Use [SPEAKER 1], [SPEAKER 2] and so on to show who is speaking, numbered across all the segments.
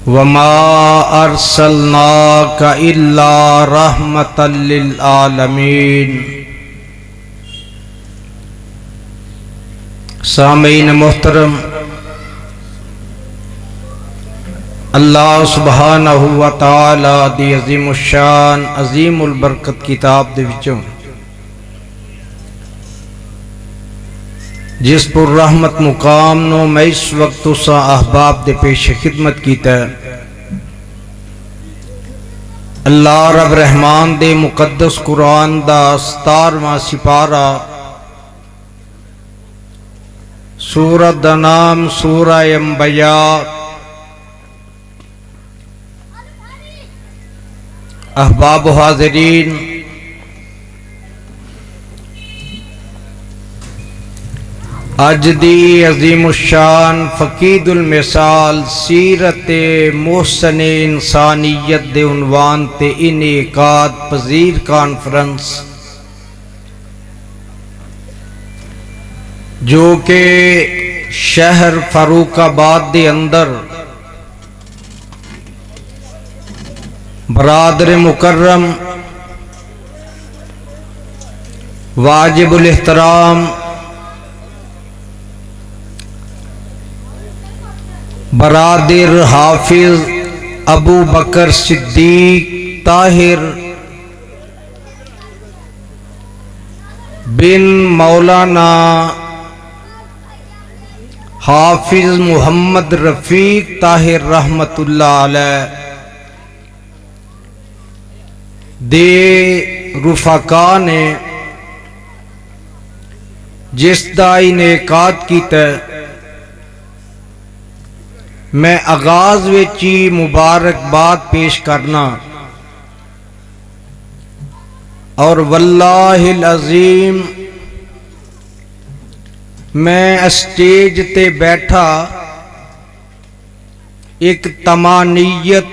[SPEAKER 1] वमा अर्सलनाका इल्ला रहमतल लिल आलमीन। सामीन मोहतरम, अल्लाह सुबहानहु व तआला दी अज़ीमुश्शान अज़ीमुल बरकत किताब दे विचों जिस पुर रहमत मुकाम नो मैं इस वक्त तुसा अहबाब दे पेश खिदमत कीता अल्लाह रब रहमान दे मुकद्दस कुरान दा 17वां सिपारा सूरत दा नाम सूरा अंबिया। अहबाब हाज़रीन, अज दी अज़ीमुश्शान फ़कीदुल मिसाल सीरत मोहसन इंसानियत दे उन्वान ते इनेकाद पजीर कॉन्फ्रेंस जो कि शहर फारूकाबाद दे अंदर बरादर मुकर्रम वाजिबुल एहतराम बरादर हाफिज अबू बकर सिद्दीक ताहिर बिन मौलाना हाफिज मोहम्मद रफीक ताहिर रहमतुल्लाह अलैह दे रुफाका ने जिसदा इनेकाद कीता। मैं आगाज विच ही मुबारकबाद पेश करना और वल्लाहिल अज़ीम मैं स्टेज ते बैठा एक तमानीयत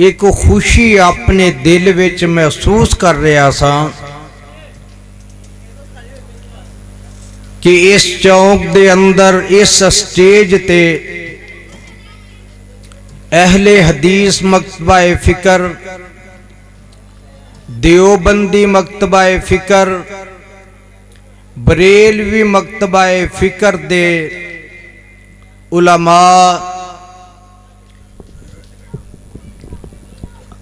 [SPEAKER 1] एक खुशी अपने दिल विच महसूस कर रहा सा कि इस चौक दे अंदर इस स्टेज ते अहले हदीस मकतबा फिकर, देवबंदी मकतबा फिकर, बरेलवी मकतबा फिकर दे उलमा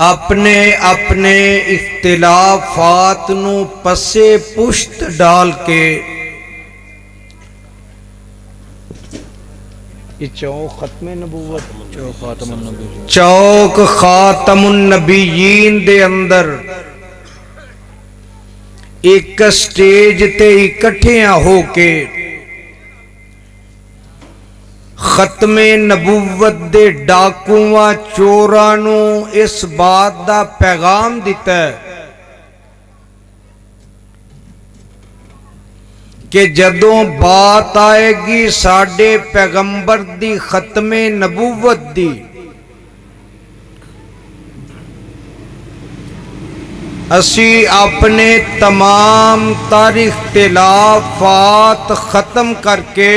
[SPEAKER 1] अपने अपने इख्तिलाफात नू पसे पुश्त डाल के चौक खातमुन नबीयीन दे अंदर एक स्टेज ते इकट्ठिया होके खत्मे नबूवत दे डाकुआं चोरां नू इस बात दा पैगाम दिता कि जदों बात आएगी साडे पैगंबर दी खत्मे नबूवत दी, असी अपने तमाम तर इख्तिलाफात खत्म करके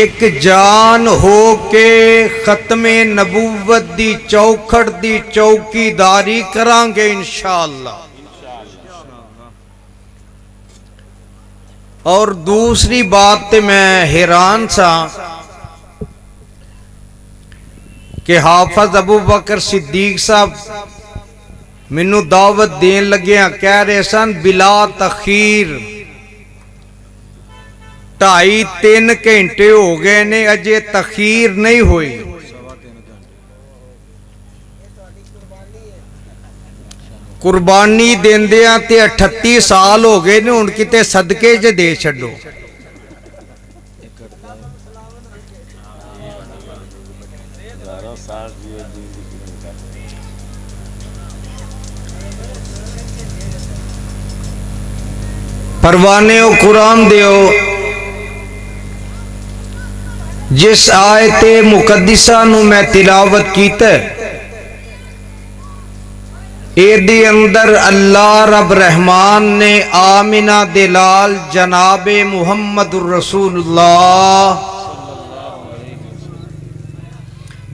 [SPEAKER 1] एक जान हो के खत्मे नबूवत दी चौखट दी चौकीदारी करांगे इंशाअल्लाह। और दूसरी बात ते मैं हैरान सा कि हाफिज अबू बकर सिद्दीक साहब मैनू दावत देन लग्या कह रहे सन बिला तखीर 2.5-3 घंटे हो गए ने अजे तखीर नहीं हुई। कुर्बानी देंदिया ते 38 साल हो गए ने, हुण किते सदके च दे छड्डो। परवाने कुरान दियो जिस आयते मुकद्दिसा नू मैं तिलावत कीता एदे अंदर अल्लाह रब रहमान ने आमिना दे लाल जनाबे मुहम्मदुर रसूलुल्लाह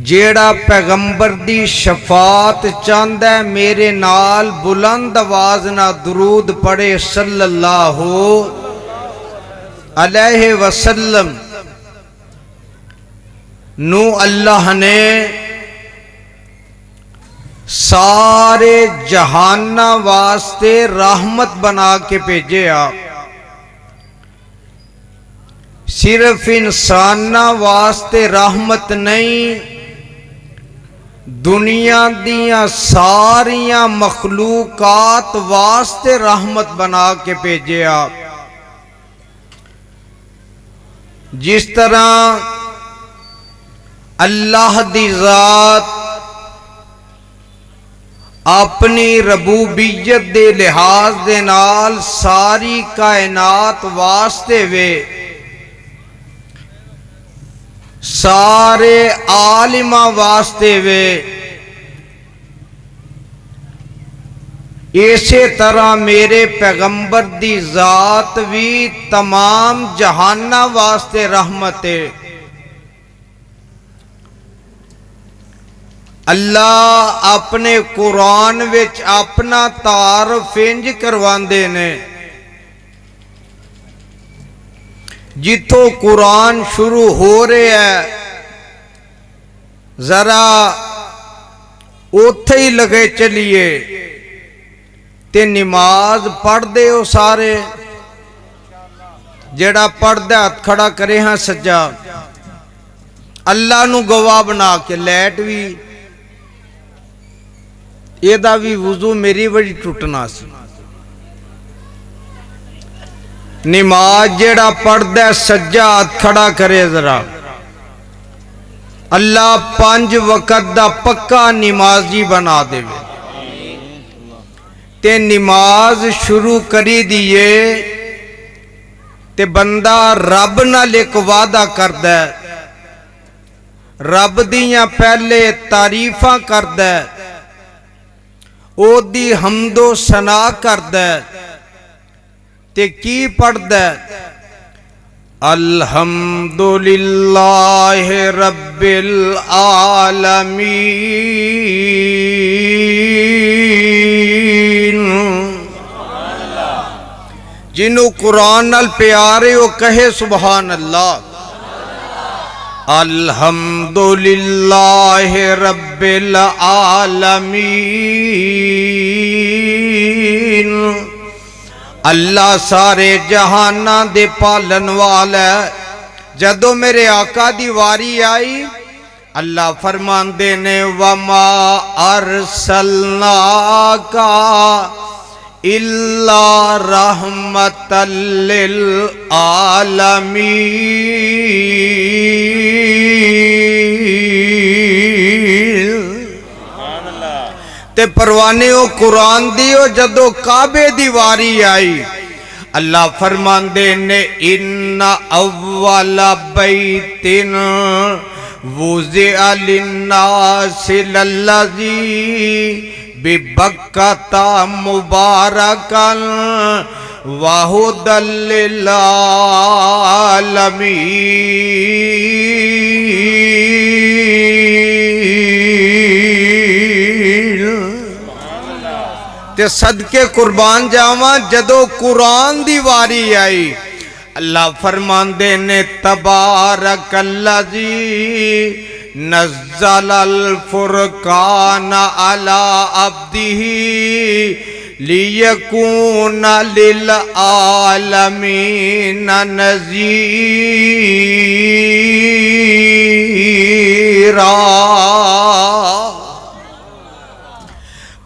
[SPEAKER 1] जेड़ा पैगंबर दी शफात चाहता है मेरे नाल बुलंद आवाज ना दरूद पढ़े सल्लल्लाहु अलैहि वसल्लम नू अल्लाह ने सारे जहाना वास्ते रहमत बना के भेजे। सिर्फ इंसाना वास्ते रहमत नहीं, दुनिया दियां सारियां मखलूकात वास्ते रहमत बना के भेजे। जिस तरह अल्लाह दी जात अपनी रबूबियत दे लिहाज दे नाल सारी कायनात वास्ते वे, सारे आलिमा वास्ते वे, इसे तरह मेरे पैगंबर दी जात भी तमाम जहाना वास्ते रहमत है। अल्लाह अपने कुरान विच अपना तारफ इंज करवांदे ने, जिथों कुरान शुरू हो रहा है जरा उथे ही लगे चलिए। ते नमाज पढ़दे हो सारे, जेड़ा पढ़दा हथ खड़ा करे हाँ सज्जा, अल्लाह नू गवाह बना के। लैट भी एदा भी वुजू मेरी बड़ी टुटना सी। नमाज जेड़ा पढ़दा सज्जा हाथ खड़ा करे जरा, अल्लाह 5 वक्त दा पक्का नमाजी बना देवे। ते नमाज शुरू करी दिए ते बंदा रब नाल एक वादा करदा, रब दियां पहले तारीफां करदा, ओदी हमदो सना करदा ते की पढ़दा, अल्हम्दुलिल्लाहि रब्बिल आलमीन। जिन्हों कुरान नाल प्यारे वो कहे सुभान अल्लाह। अल्हम्दुलिल्लाहि रब्बिल आलमीन। अल्लाह सारे जहाना दे पालन वाला। जदों मेरे आका दी वारी आई, अल्लाह फरमांदे ने वमा अरसलनाका इल्ला रहमतल लिल आलमीन। ते परवाने ओ कुरान दियो जदों काबे दी वारी आई, अल्लाह फरमांदे ने इन्ना अव्वला बैतिन वुज़िअ लिन्नासि लल्लज़ी बिबक्कता मुबारकन व हुदल लिल आलमीन। ते सदके कुर्बान जावा जदों कुरान दी वारी आई, अल्लाह फरमांदे ने तबारकल्लज़ी नज़्ज़लल फुरकान अला अब्दिही लियकूना लिल आलमीन नज़ीरा।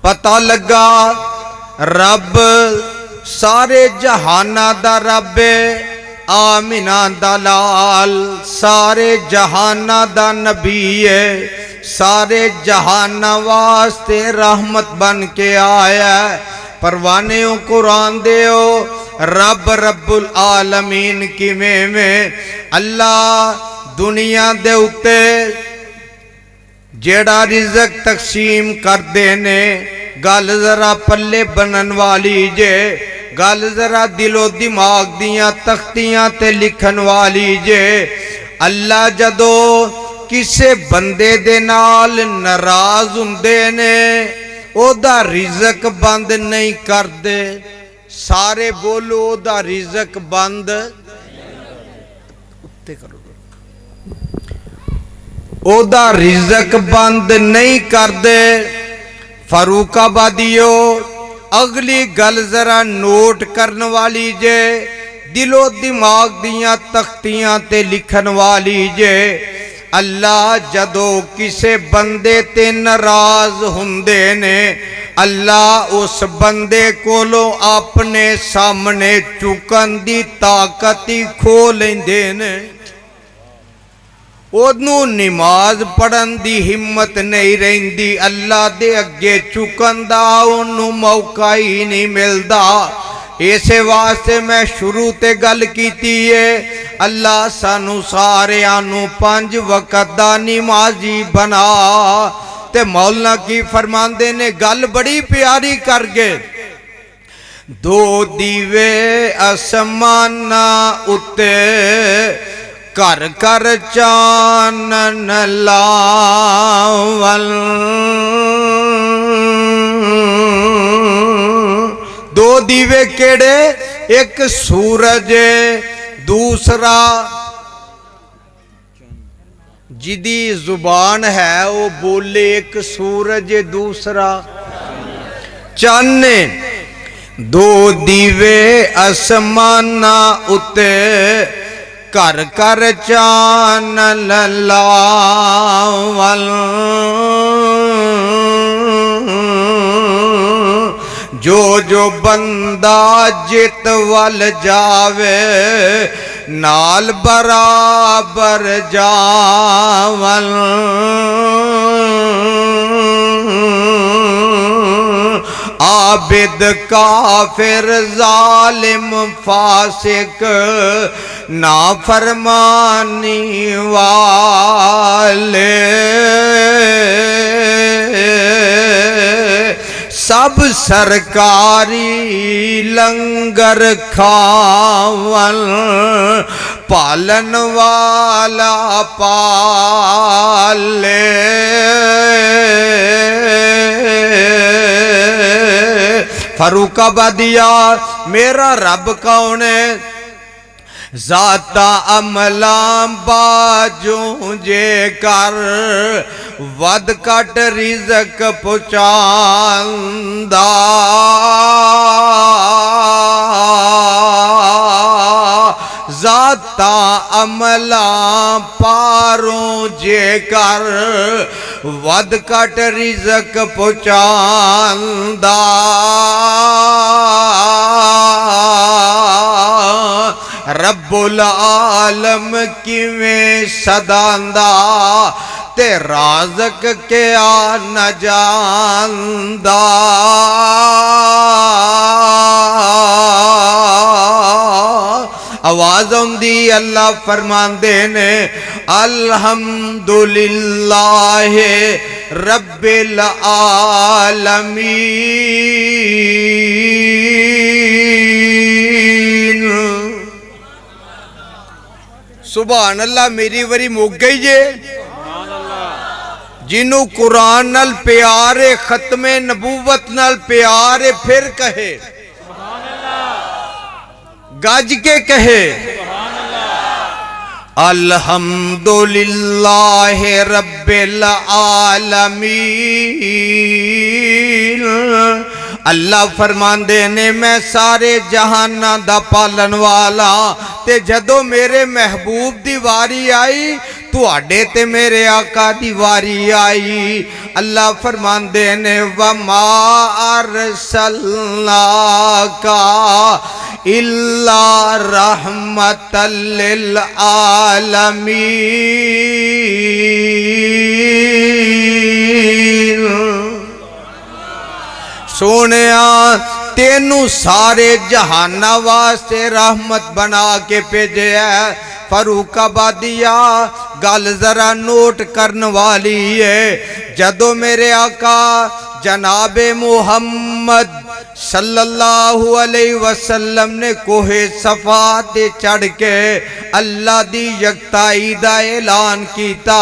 [SPEAKER 1] पता लगा रब सारे जहाना दा रब है, आमिना दा लाल सारे जहाना दा नबी है, सारे जहाना वास्ते रहमत बन के आया। परवाने कुरान देओ रब रब्बुल आलमीन किवें में अल्लाह दुनिया दे उते जेड़ा रिज़्क तकसीम करदे ने गल जरा पल्ले बनन वाली जे, गल जरा दिलो दिमाग दियां तख्तियां ते लिखन वाली जे। अल्लाह जदों किसे बंदे दे नाल नाराज हुंदे ने ओदा रिज़क बंद नहीं करदे। सारे बोलो ओदा रिज़क बंद उत्ते करो, ओदा रिज़क बंद नहीं करदे। फरूकाबादियो अगली गल जरा नोट करन वाली जे, दिलो दिमाग दियां तख्तियां ते लिखन वाली जे। अल्लाह जदों किसे बंदे ते नाराज हुंदे ने अल्लाह उस बंदे कोलों अपने सामने चुकन दी ताकत ही खो लैंदे ने। ओनू नमाज पढ़न दी हिम्मत नहीं रहिंदी, अल्लाह दे अगे चुकन दा ओनू मौका ही नहीं मिलदा। इसे वास्ते मैं शुरू ते गल कीती है, अल्लाह सानू सारियां नू 5 वक्त दा नमाजी बना। ते मौला की फरमांदे ने गल बड़ी प्यारी कर गए, 2 दीवे आसमाना उत्ते घर घर चानन लावल। 2 दीवे केड़े, एक सूरज दूसरा जिदी जुबान है वो बोले, एक सूरज दूसरा चन्न। 2 दीवे आसमाना उत्ते घर घर चानन लावल। जो जो बंदा जित वल जावे नाल बराबर जावल। आबिद काफिर जालिम फासिक ना फरमानी वाले सब सरकारी लंगर खावन पालन वाला पाले। फरूकाबादिया मेरा रब कौन है, जाता अमला बाजू जे कर वद कट रिज़क पहुंचांदा। जाता अमला पारों जे कर वद कट रिज़क पहुंचांदा। रब्बुल आलम किवें सदांदा ते राज़क क्या न जानदा। आवाज़ आउंदी अल्लाह फरमांदे ने अल्हम्दुलिल्लाह रब्बिल आलमीन। सुभान अल्लाह मेरी वरी मुक गई जे। जिन्हों कुरान नाल प्यार है, खत्मे नबूवत नाल प्यार है, फिर कहे गज के कहे अल्हम्दुलिल्लाह रब्बिल आलमीन। अल्लाह फरमांदे ने मैं सारे जहाना दा पालन वाला। ते जदों मेरे महबूब दी वारी आई तुहाडे ते मेरे आका दी वारी आई। अल्लाह फरमांदे ने वमा अरसलनाका इल्ला रहमतल लिल आलमीन। सोनिया तेनू सारे जहाना वास्ते रहमत बना के भेजे है। फरूकाबादिया गल जरा नोट करन वाली है। जदों मेरे आका जनाबे मुहम्मद सल्लल्लाहु अलैहि वसल्लम ने कोहे सफा ते चढ़ के अल्लाह दी यकताई दा ऐलान कीता,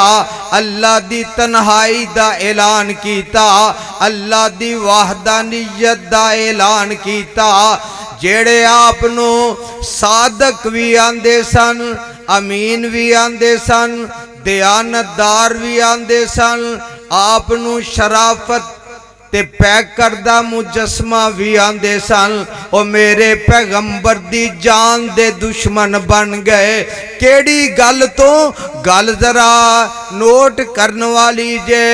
[SPEAKER 1] अल्लाह दी तन्हाई दा ऐलान कीता, अल्लाह दी वहदानियत दा ऐलान कीता। जेड़े आप नू सादक भी आंदे सन, अमीन भी आंदे सन, दयानतदार भी आंदे सन, आप नू शराफत ते पैक करदा मुजस्मा भी आंदे सन। ओ मेरे पैगंबर दी जान दे दुश्मन बन गए। केड़ी गल तो गल जरा नोट करने वाली जे,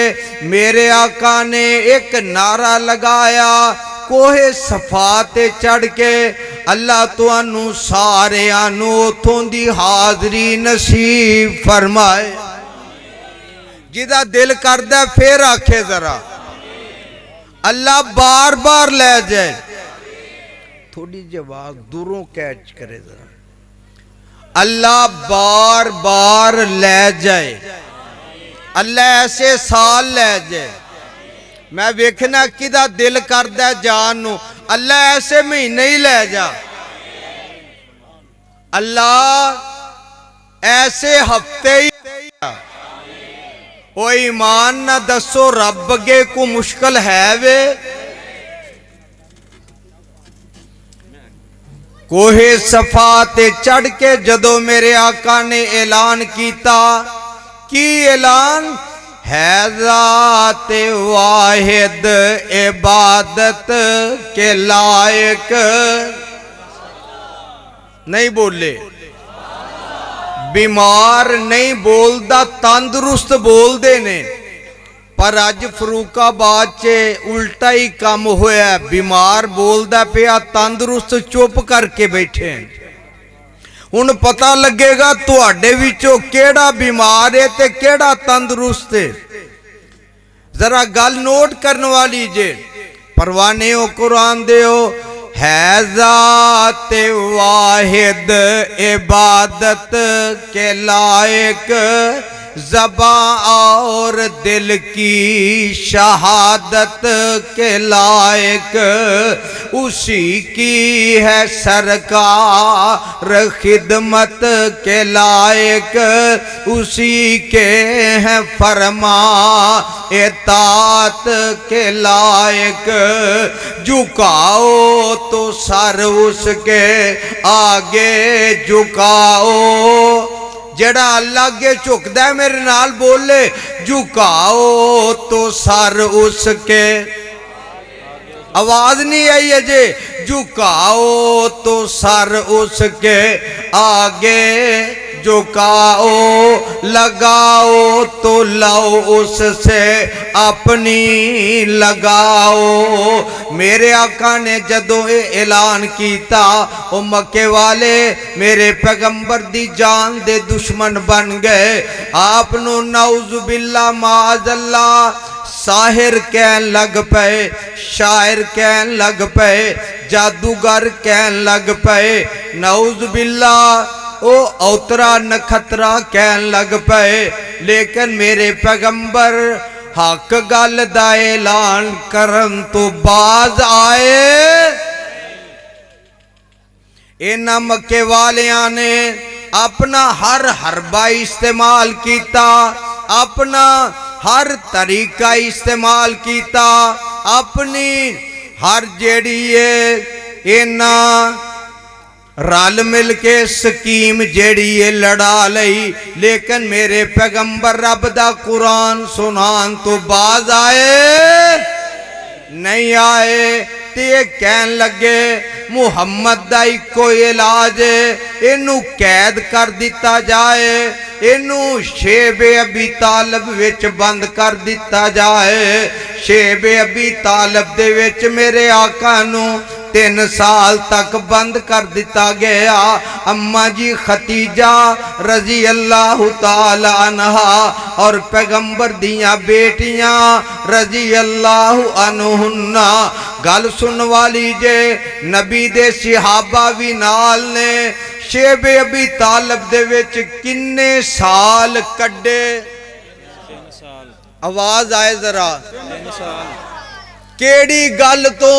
[SPEAKER 1] मेरे आका ने एक नारा लगाया कोहे सफा ते चढ़ के, अल्लाह तुहानू सारियां नू उथों दी हाजरी नसीब फरमाए। जिदा दिल करदा फिर आखे जरा अल्लाह बार बार ले जाए। थोड़ी जी आवाज दूरों कैच करे जरा, अल्लाह बार बार ले जाए, अल्लाह ऐसे साल ले जाए। मैं वेखना किदा दिल करदा जान नू, अल्लाह ऐसे महीने ही ले जा, अल्लाह ऐसे हफ्ते ही। ओ ईमान ना दसो रब अगे को मुश्किल है वे। कोहे सफा ते चढ़ के जदों मेरे आका ने ऐलान कीता, की ऐलान है ज़ात वाहिद इबादत के लायक। नहीं बोले, बीमार नहीं बोलदा, तंदुरुस्त बोलते ने। पर अज फरूकाबाद च उल्टा ही काम होया, बीमार बोलदा पिया, तंदुरुस्त चुप करके बैठे। हुण पता लगेगा तुहाडे विचों केड़ा बीमार है ते केड़ा तंदुरुस्त है। जरा गल नोट करने वाली जे, परवाने हो कुरान दे हो, है ज़ात वाहिद इबादत के लायक, ज़बां और दिल की शहादत के लायक, उसी की है सरकार खिदमत के लायक, उसी के हैं फरमा इतात के लायक। झुकाओ तो सर उसके आगे झुकाओ। जड़ा अल्लाह अगे झुकदा है मेरे नाल बोले, झुकाओ तो सर उसके। आवाज नहीं आई अजे, झुकाओ तो सर उसके आगे झुकाओ, लगाओ तो लो उससे अपनी लगाओ। मेरे आका ने जदों ये ऐलान किया, ओ मक्के वाले मेरे पैगंबर दी जान दे दुश्मन बन गए। आप नु नौजुबिल्ला माजल्ला साहिर कहन लग पे, शायर कहन लग पे, जादूगर कहन लग पे, नौजुबिल्ला ओ औतरा नखतरा कहन लग पे। लेकिन मेरे पैगंबर हक गल दा ऐलान करन तो बाज आए। इन्हां मक्के वालियां ने अपना हर हरबा इस्तेमाल किया, अपना हर तरीका इस्तेमाल किया, अपनी हर जेड़ी है इन्हां रल मिल के स्कीम जेड़ी है लड़ा लई। लेकिन मेरे पैगंबर रब दा कुरान सुनान तो बाज आए नहीं आए। ते कहन लगे मुहम्मद दा इको इलाज, इनू कैद कर दिता जाए, इनू शेबे अबी तालब विच बंद कर दिता जाए। शेबे अबी तालब दे विच मेरे आका नू 3 साल तक बंद कर दिता गया। अम्मा जी खतीजा रजी अल्लाह ताला अन्हा और पैगंबर दियां बेटियां रजी अल्लाह अन्हुन्ना। गल सुन वाली जे, नबी दे सिहाबा भी नाल ने। शेबे अबी तालब दे विच किन्ने साल कड्डे? 3 साल। आवाज आए जरा। 3 साल। केड़ी गल तो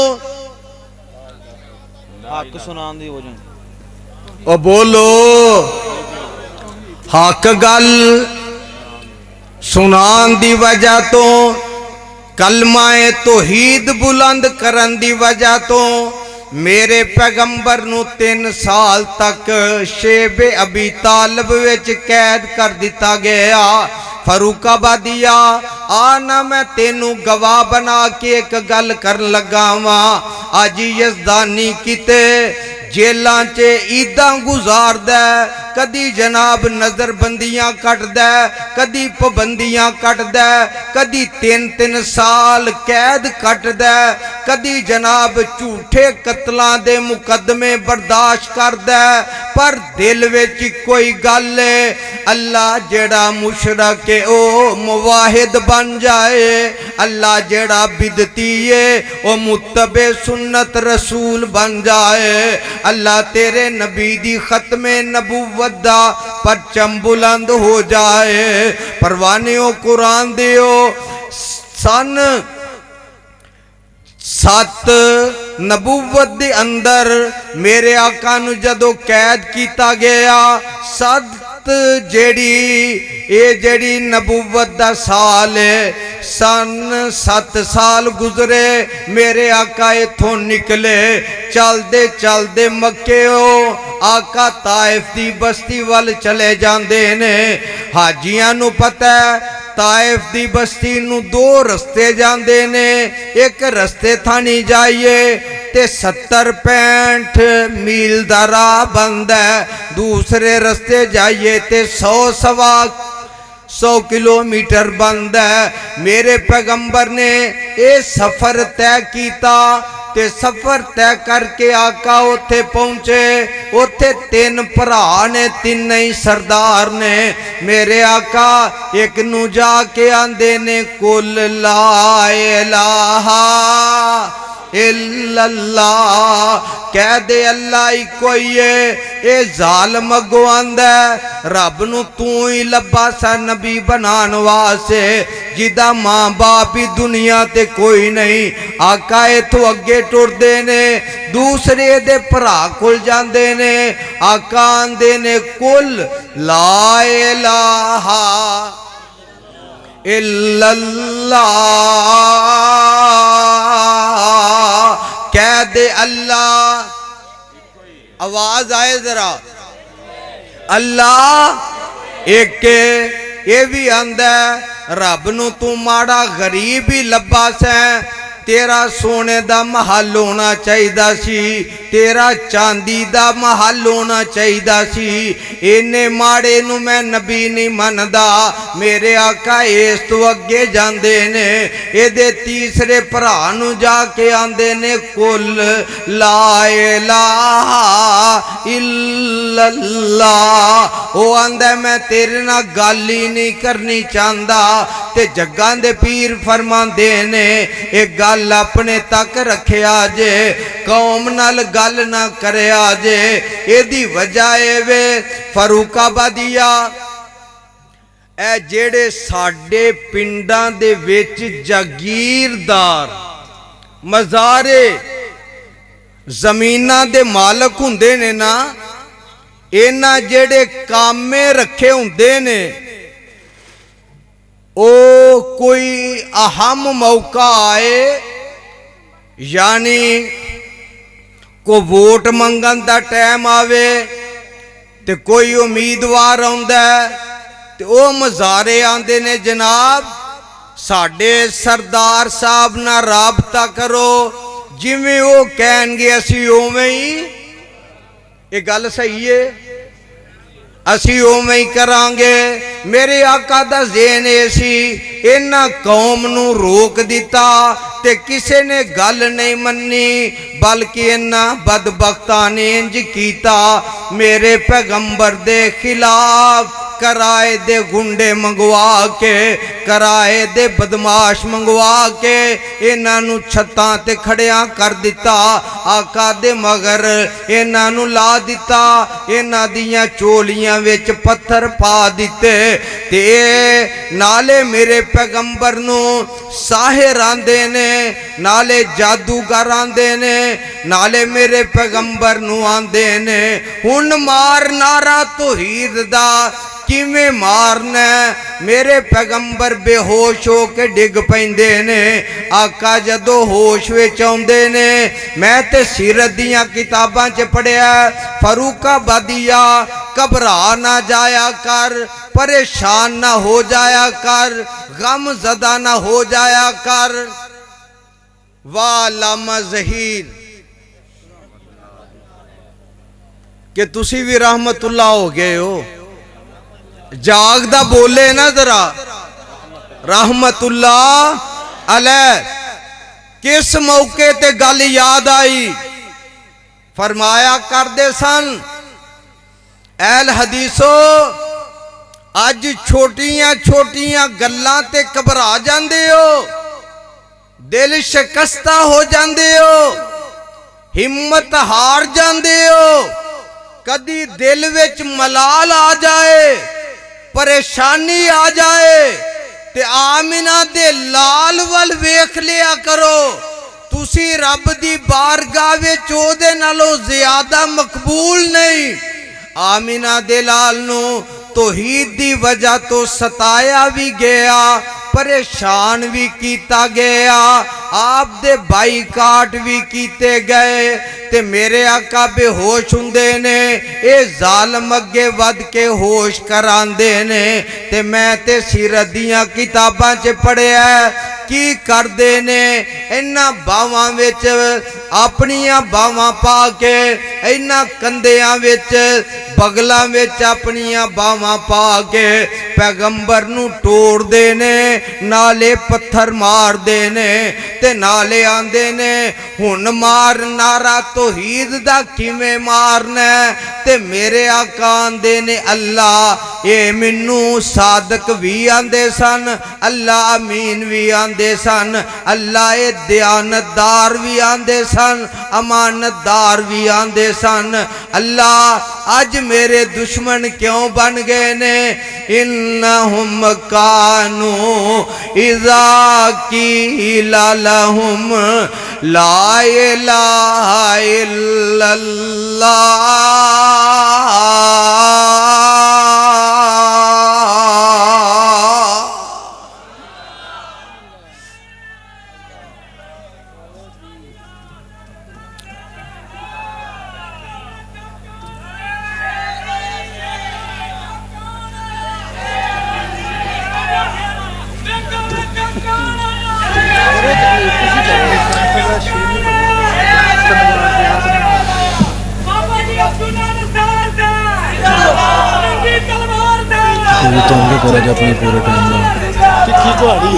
[SPEAKER 2] हक सुनान दी वजह
[SPEAKER 1] ओ बोलो हक गल सुनान दी वजह तो कलमाए तौहीद बुलंद करन दी वजह तो मेरे पैगंबर नू 3 साल तक शेबे अबी तालिब विच कैद कर दिता गया। फरूकाबादिया आना मैं तेनू गवाह बना के एक गल कर लगा वा। अज यजदानी किते जेलों च ईदां गुजारदा, कदी जनाब नजरबंदियां कटदा, कदी पाबंदियां कटदा, कदी 3-3 साल कैद कटदा, कदी जनाब झूठे कतलों दे मुकदमे बर्दाश्त करदा। पर दिल विच कोई गल है, अल्लाह जेड़ा मुशरक है ओ मुवाहिद बन जाए, अल्लाह जेड़ा बिदती है ओ मुत्तबे सुन्नत रसूल बन जाए। अल्लाह तेरे नबी दी खत्मे नबूवत दा परचम बुलंद हो जाए। परवानियों कुरान दियो सन 7 नबूवत दे अंदर मेरे आका नू जदों कैद किया गया, 7 जेड़ी नबूवत दा साल है, सन 7 साल गुजरे मेरे आका इथों निकले। चलदे चलदे मक्के आका ताइफ दी बस्ती वाल चले जांदे ने। हाजियां नू पता है ताइफ दी बस्ती नू 2 रस्ते जांदे ने, एक रस्ते थानी जाइए ते 70-65 मील दा राह बनदा है, दूसरे रस्ते जाइए ते 100 किलोमीटर बनदा है। मेरे पैगंबर ने ये सफर तय किया ते सफर तय करके आका उत्थे पहुंचे। उत्थे 3 भरा ने, 3 ही सरदार ने। मेरे आका एक नू जाके आंदे ने कुल ला इलाहा इल्लल्लाह, कह दे अल्लाह ही कोई है। ये जालम अगो आंदा रब नू तू ही लब्बा सा नबी बनान वास्ते, जिदा मां बाप ही दुनिया ते कोई नहीं। आका इथों अगे टुरदे ने, दूसरे दे भरा कोल जांदे ने। आका आंदे ने कुल ला इलाहा इल्लल्लाह, कह दे अल्लाह, आवाज आए जरा, अल्लाह एक। ये भी आंदा रब नू तू माड़ा गरीब ही लब्बा सै, तेरा सोने दा महल होना चाहिदा सी, तेरा चांदी दा महल होना चाहिदा सी। इन्ने माड़े नू मैं नबी नहीं मनदा। मेरे आका इस तो अगे जांदे ने, एदे तीसरे भरा नू जाके आंदे ने कुल ला इलाहा इल्लल्लाह। ओ आंदा मैं तेरे नाल गल ही नहीं करनी चाहता। ते जग्गां दे पीर फरमांदे ने एक गल अपने तक रखिया जे, कौम नाल गल ना करया जे। एदी वजह ए वे फरूकाबादिया ए जेड़े साडे पिंडां दे विच जागीरदार मज़ारे जमीनां दे मालक हुंदे ने ना, इन्हां जेड़े कामे रखे हुंदे ने, ओ कोई अहम मौका आए, यानी को वोट मंगन दा टाइम आवे ते कोई उम्मीदवार आंदा ते ओ मज़ारे आंदे ने जनाब साडे सरदार साहब नाल राबता करो, जिवें ओ कहणगे असीं उवें ही। ये गल सही है, असी उवें ही करांगे। मेरे आका दा ज़हन ये सी, इन्हां कौम नू रोक दिता ते किसे ने गल नहीं मन्नी, बल्कि इन्हां बदबख्तां ने इंज कीता, मेरे पैगंबर दे खिलाफ कराए दे गुंडे मंगवा के, कराए दे बदमाश मंगवा के इन्हां नू छत्तां ते खड़िया कर दिता। आका दे मगर इन्हां नूं ला दिता, इन्हां दियां चोलियां विच पत्थर पा दिते ते नाले मेरे पैगंबर नूं साहिर आंदे ने, नाले जादूगर आंदे ने, नाले मेरे पैगंबर नूं आंदे ने हुण मार नारा तौहीद दा किवें मारना। मेरे पैगंबर बेहोश हो के डिग पैंदे ने। आका जदों होश विच आउंदे ने, मैं ते सीरत दियां किताबां च पढ़िया फरूकाबादिया घबरा ना जाया कर, परेशान ना हो जाया कर, गम ज़दा ना हो जाया कर। वाह लामा ज़हीर कि तुसी भी रहमतुल्लाह हो गए हो। जागदा बोले ना जरा रहमतुल्लाह अलैह। किस मौके ते गल याद आई, फरमाया करदे सन ऐल हदीसो अज छोटियां छोटियां गल्लां ते घबरा जांदे हो, दिल शिकस्ता हो जांदे हो, हिम्मत हार जांदे हो। कदी दिल विच मलाल आ जाए, परेशानी आ जाए ते आमिना दे लाल वल वेख लिया करो। तुसी रब दी बारगाह विच ओदे नालों ज़्यादा मकबूल नहीं। आमिना दे लाल नूं तौहीद दी वजह तो सताया भी गया, परेशान भी किया गया, आप दे बाईकाट भी किए गए ते मेरे आका बेहोश हुंदे ने। ये जालम अगे वध के होश करांदे ने ते मैं ते सीरत दियां किताबां च पढ़िया की करदे ने। इन्हां बावां विच अपनियां बावां पा के, इन्हां कंधियां विच बगलां विच अपनियां बावां पा के पैगंबर नूं तोड़दे ने, नाले पत्थर मारदे ने ते नाले आंदे ने हुण मार नारा तौहीद दा किवें मारना। ते मेरे आका आंदे ने अल्लाह ये मैनू सादक भी आंदे सन, अल्लाह अमीन भी आंदे सन, अल्लाह ये दयानतदार भी आंदे सन, अमानतदार भी आंदे सन। अल्लाह अज मेरे दुश्मन क्यों बन गए ने। इन्नहुम कानू इज़ा कीला लहुम ला इलाहा इल्लल्लाह
[SPEAKER 3] तो उनके करा जो अपने पूरे टाइम में ठीक हो रही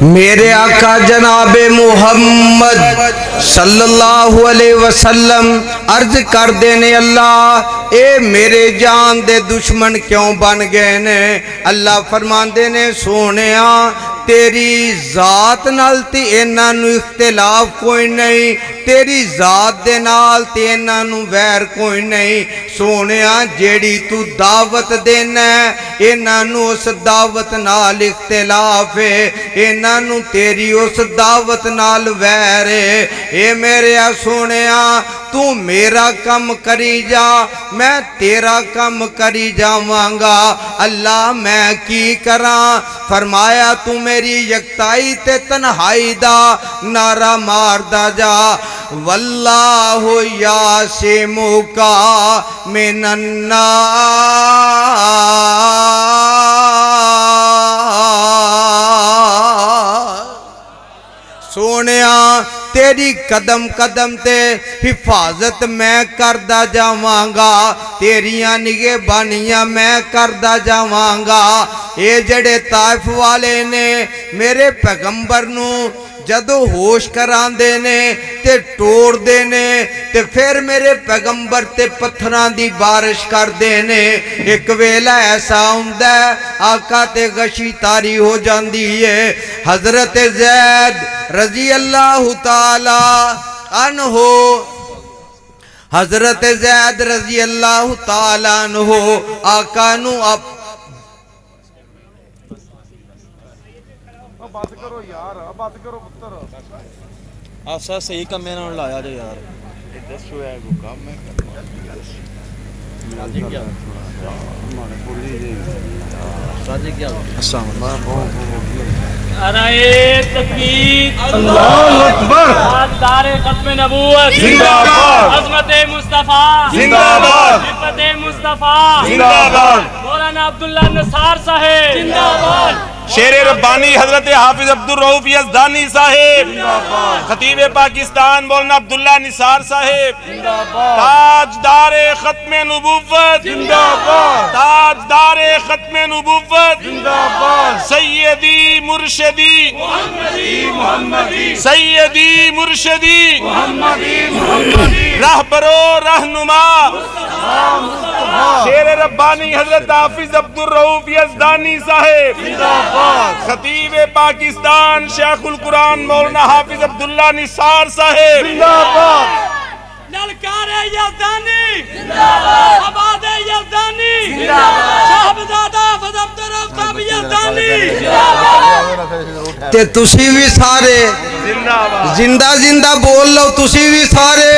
[SPEAKER 1] मेरे आका जनाबे मुहम्मद सल्लल्लाहु अलैहि वसल्लम अर्ज कर देने अल्लाह ए मेरे जान दे दुश्मन क्यों बन गए ने। अल्लाह फरमांदे ने सोनिया तेरी जात नाल ते इन्हां नूं इख्तिलाफ कोई नहीं, तेरी जात दे नाल ते इन्हां नूं वैर कोई नहीं। सोनिया जेड़ी तू दावत देना इन्हां नूं उस दावत नाल इख्तिलाफ है, इन्हां नूं तेरी उस दावत नाल वैर है। ए मेरे सोनिया तू मेरा कम करी जा, मैं तेरा कम करी जावांगा। अल्लाह मैं की करा। फरमाया तू मेरी यकताई ते तन्हाई दा नारा मारदा जा। वल्लाहु यासिमुका मिनन्नास। सोनिया तेरी कदम कदम ते हिफाजत मैं करदा जावांगा, तेरियां निगहबानियां मैं करदा जावांगा। ये जड़े ताइफ वाले ने मेरे पैगंबर नूं जदों होश करांदे ने ते तोड़दे ने ते फिर मेरे पैगंबर ते पत्थरां दी बारिश करदे ने। एक वेला ऐसा हुंदा है आका ते गशी तारी हो जांदी है। हजरत ज़ैद रजी अल्लाह ताला अन्हो, हजरत ज़ैद रजी अल्लाह ताला अन्हो आका नू
[SPEAKER 4] बात करो यार, बात करो पुत्र।
[SPEAKER 2] आसा सही कमे नाल लाया जे यार।
[SPEAKER 4] दसो है को काम है
[SPEAKER 2] साजी क्या
[SPEAKER 4] हमारे पुली दे
[SPEAKER 2] साजी क्या अस्सलाम
[SPEAKER 5] नारे तकबीर,
[SPEAKER 4] अल्लाहु अकबर,
[SPEAKER 5] तारे खत्म नबूवत
[SPEAKER 4] जिंदाबाद,
[SPEAKER 5] अज़मत मुस्तफा
[SPEAKER 4] जिंदाबाद,
[SPEAKER 5] इफ़्फ़त मुस्तफा
[SPEAKER 4] जिंदाबाद,
[SPEAKER 5] मौलाना अब्दुल्ला नसार साहेब जिंदाबाद,
[SPEAKER 6] शेर रब्बानी हजरत हाफिज अब्दुल रऊफ यज़दानी साहेब, खतीब पाकिस्तान मौलाना अब्दुल्ला निसार साहेब, ताजदारे खत्म नबूवत जिंदाबाद, ताजदारे खत्म नबूवत जिंदाबाद, सैयदी मुर्शिदी मुहम्मदी, सैयदी मुर्शिदी मुहम्मदी, रहबरो रहनुमा शेर रब्बानी हजरत हाफिज अब्दुल रऊफ यज़दानी साहेब, खतीब पाकिस्तान शेखुल कुरान मौलाना हाफिज अब्दुल्ला निसार साहेब,
[SPEAKER 5] ललकारे यज़दानी जिंदाबाद, आबादे यज़दानी जिंदाबाद, शाहजादा अब्दुल रऊफ साहब यज़दानी जिंदाबाद।
[SPEAKER 1] ते तुसी भी सारे जिंदा जिंदा बोल लो, तुसी भी सारे।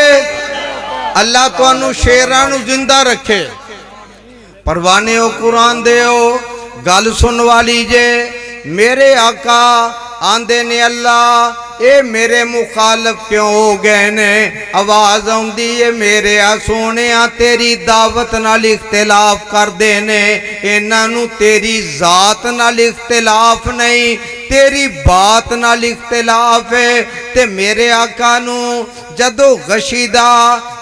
[SPEAKER 1] अल्लाह तुहानू शेरां नू जिंदा रखे। परवाने ओ कुरान दे ओ गल सुन वाली जे। मेरे आका आंदे ने अल्लाह ए मेरे मुखालफ क्यों हो गए ने। आवाज आउंदी है मेरे आ सोने तेरी दावत नाल इख्तिलाफ करदे ने। इन्हां नू तेरी जात नाल इख्तिलाफ नहीं, तेरी बात नाल इख्तिलाफ है। ते मेरे आका नू जदों गशी दा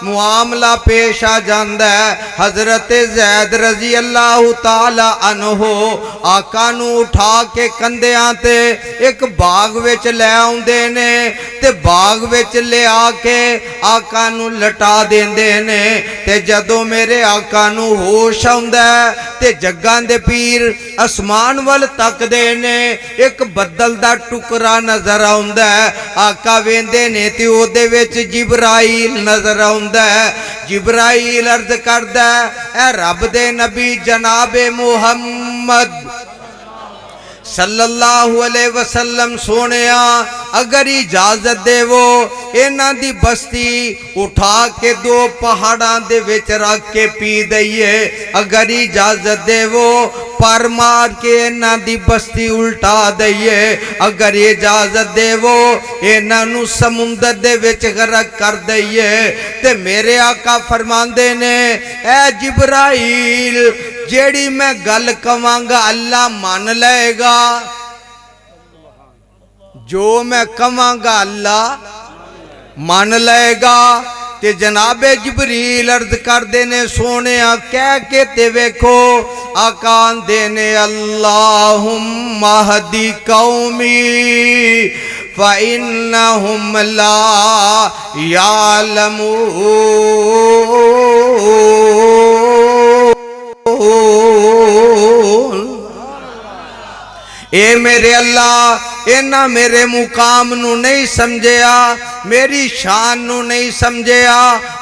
[SPEAKER 1] मुआमला पेश आ जांदा है, हजरत ज़ैद रजी अल्लाह ताला अन्हो आका नू उठा के कंधियां ते एक बाग विच लै आउंदे ने ते बाग विच ले आके आका नू लटा देंदे ने। ते जदों मेरे आका नू होश आउंदा ते जग्गां दे पीर आसमान वल तकदे ने, एक बदल दा टुकड़ा नजर आउंदा है। आका वेंदे ने ते ओदे विच जिब्राइल नजर आउंदा है। जिब्राइल अर्ज करदा है ए रब दे नबी जनाबे मुहम्मद सल्लल्लाहु अलैहि वसल्लम सोनिया अगर इजाजत देवो इन्हां दी बस्ती उठा के दो पहाड़ां दे विच रख के पी दईए। अगर इजाजत देवो पर मार के इन्हां दी बस्ती उल्टा दईए। अगर इजाजत देवो इन्हां नू समुंदर दे विच गरक कर दईए। ते मेरे आका फरमांदे ने ए जिब्राइल जेड़ी मैं गल कवांगा अल्लाह मान लेगा, जो मैं कवांगा अल्लाह मान लेगा। ते जनाबे जिब्रील अर्ज करदे ने सोने कह के ते वेखो आका आंदे ने अल्लाहुम्मा हदी कौमी फ़इन्नहुम ला यालमून। ए मेरे अल्लाह इन्हां मेरे मुकाम नू नहीं समझिया, मेरी शान नू नहीं समझिया।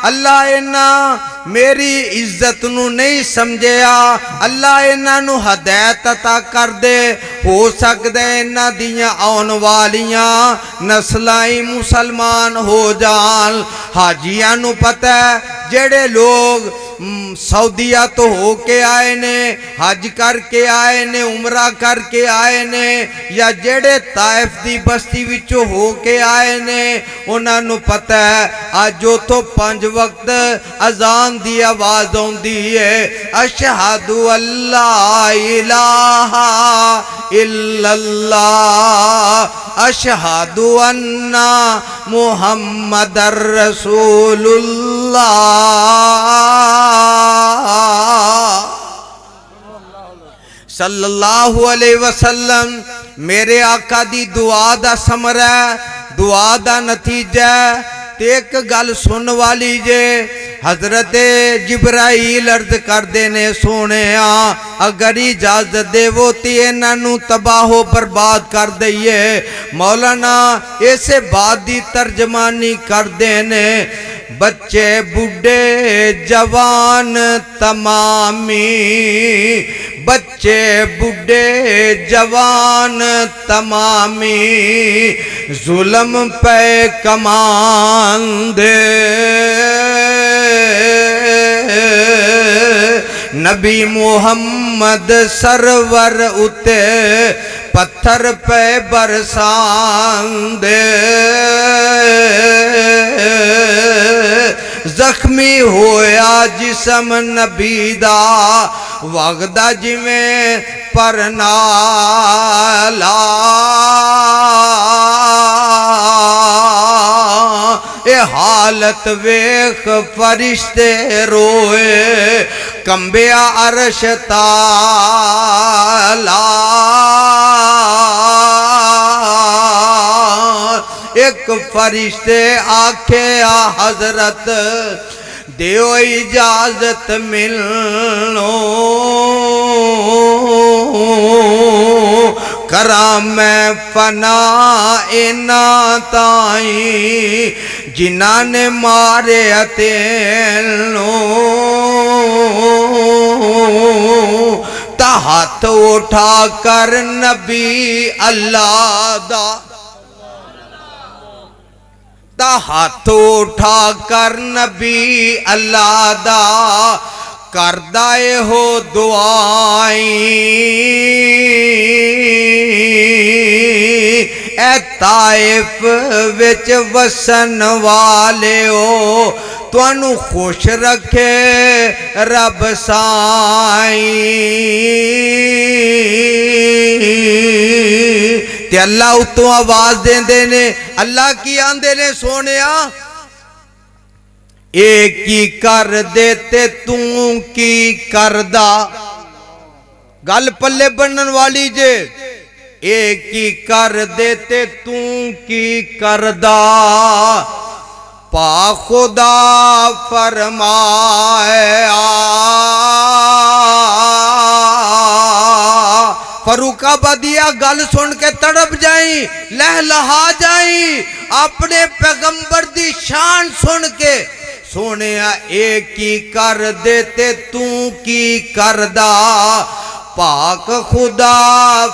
[SPEAKER 1] अल्लाह इन्हां मेरी इज्जत नू नहीं समझिया। अल्लाह इन्हां नू हदायत अता कर दे। हो सकदा इन्हां दियां आउण वालियां नस्लां ही मुसलमान हो जान। हाजियां नू पता है जेड़े लोग सऊदीया तो होके आए ने, हज करके आए ने, उमरा करके आए ने, या जेड़े ताइफ दी बस्ती विचों होके आए ने, उन्हां नू पता है अज उथों 5 वक्त अजान दी आवाज आउंदी है अशहदु अल्ला इलाहा इल्लल्लाह अशहदु अन्ना मुहम्मदर रसूलुल्लाह। सल्लल्लाहु अलैहि वसल्लम मेरे आका दी दुआ दा समरा है। दुआ दा नतीजा ते एक गल सुन वाली जे हजरत जिब्राइल अर्ज करते ने सोने अगर इजाजत देवो तो इन्हों तबाहो बर्बाद कर दईए। मौलाना इसे बात की तर्जमानी करते ने बच्चे बुढ़े जवान तमामी, बच्चे बुढ़े जवान तमामी जुल्म पे कमान दे। नबी मुहम्मद सरवर उते पत्थर पे बरसांदे। जख्मी होया जिसम नबी दा वगदा जिवें परनाला। ए हालत वेख फरिश्ते रोए कंबिया अरश ताला। एक फरिश्ते आखे आ हजरत देओ इजाजत मिलनो करा मैं फना इना ताई जिन्ना ने मारे तेनो। ता हाथ उठा कर नबी अल्लाह दा, हाथ उठा कर नबी अल्लाह दा करदा हो दुआई। ए ताइफ विच वसन वाले हो तुहानू खुश रखे रब साई। ते अल्लाह उतों आवाज देंदे ने, अल्लाह की आंदे ने सोने एक की कर देते तू की करदा। गल पल्ले बनन वाली जे एक की कर देते तू की करदा। पा खुदा फरमाया फरूकाबादिया गल सुन के तड़प जाई लहलहा जाई अपने पैगंबर दी शान सुन के। सोने एक की कर देते तू की करदा। पाक खुदा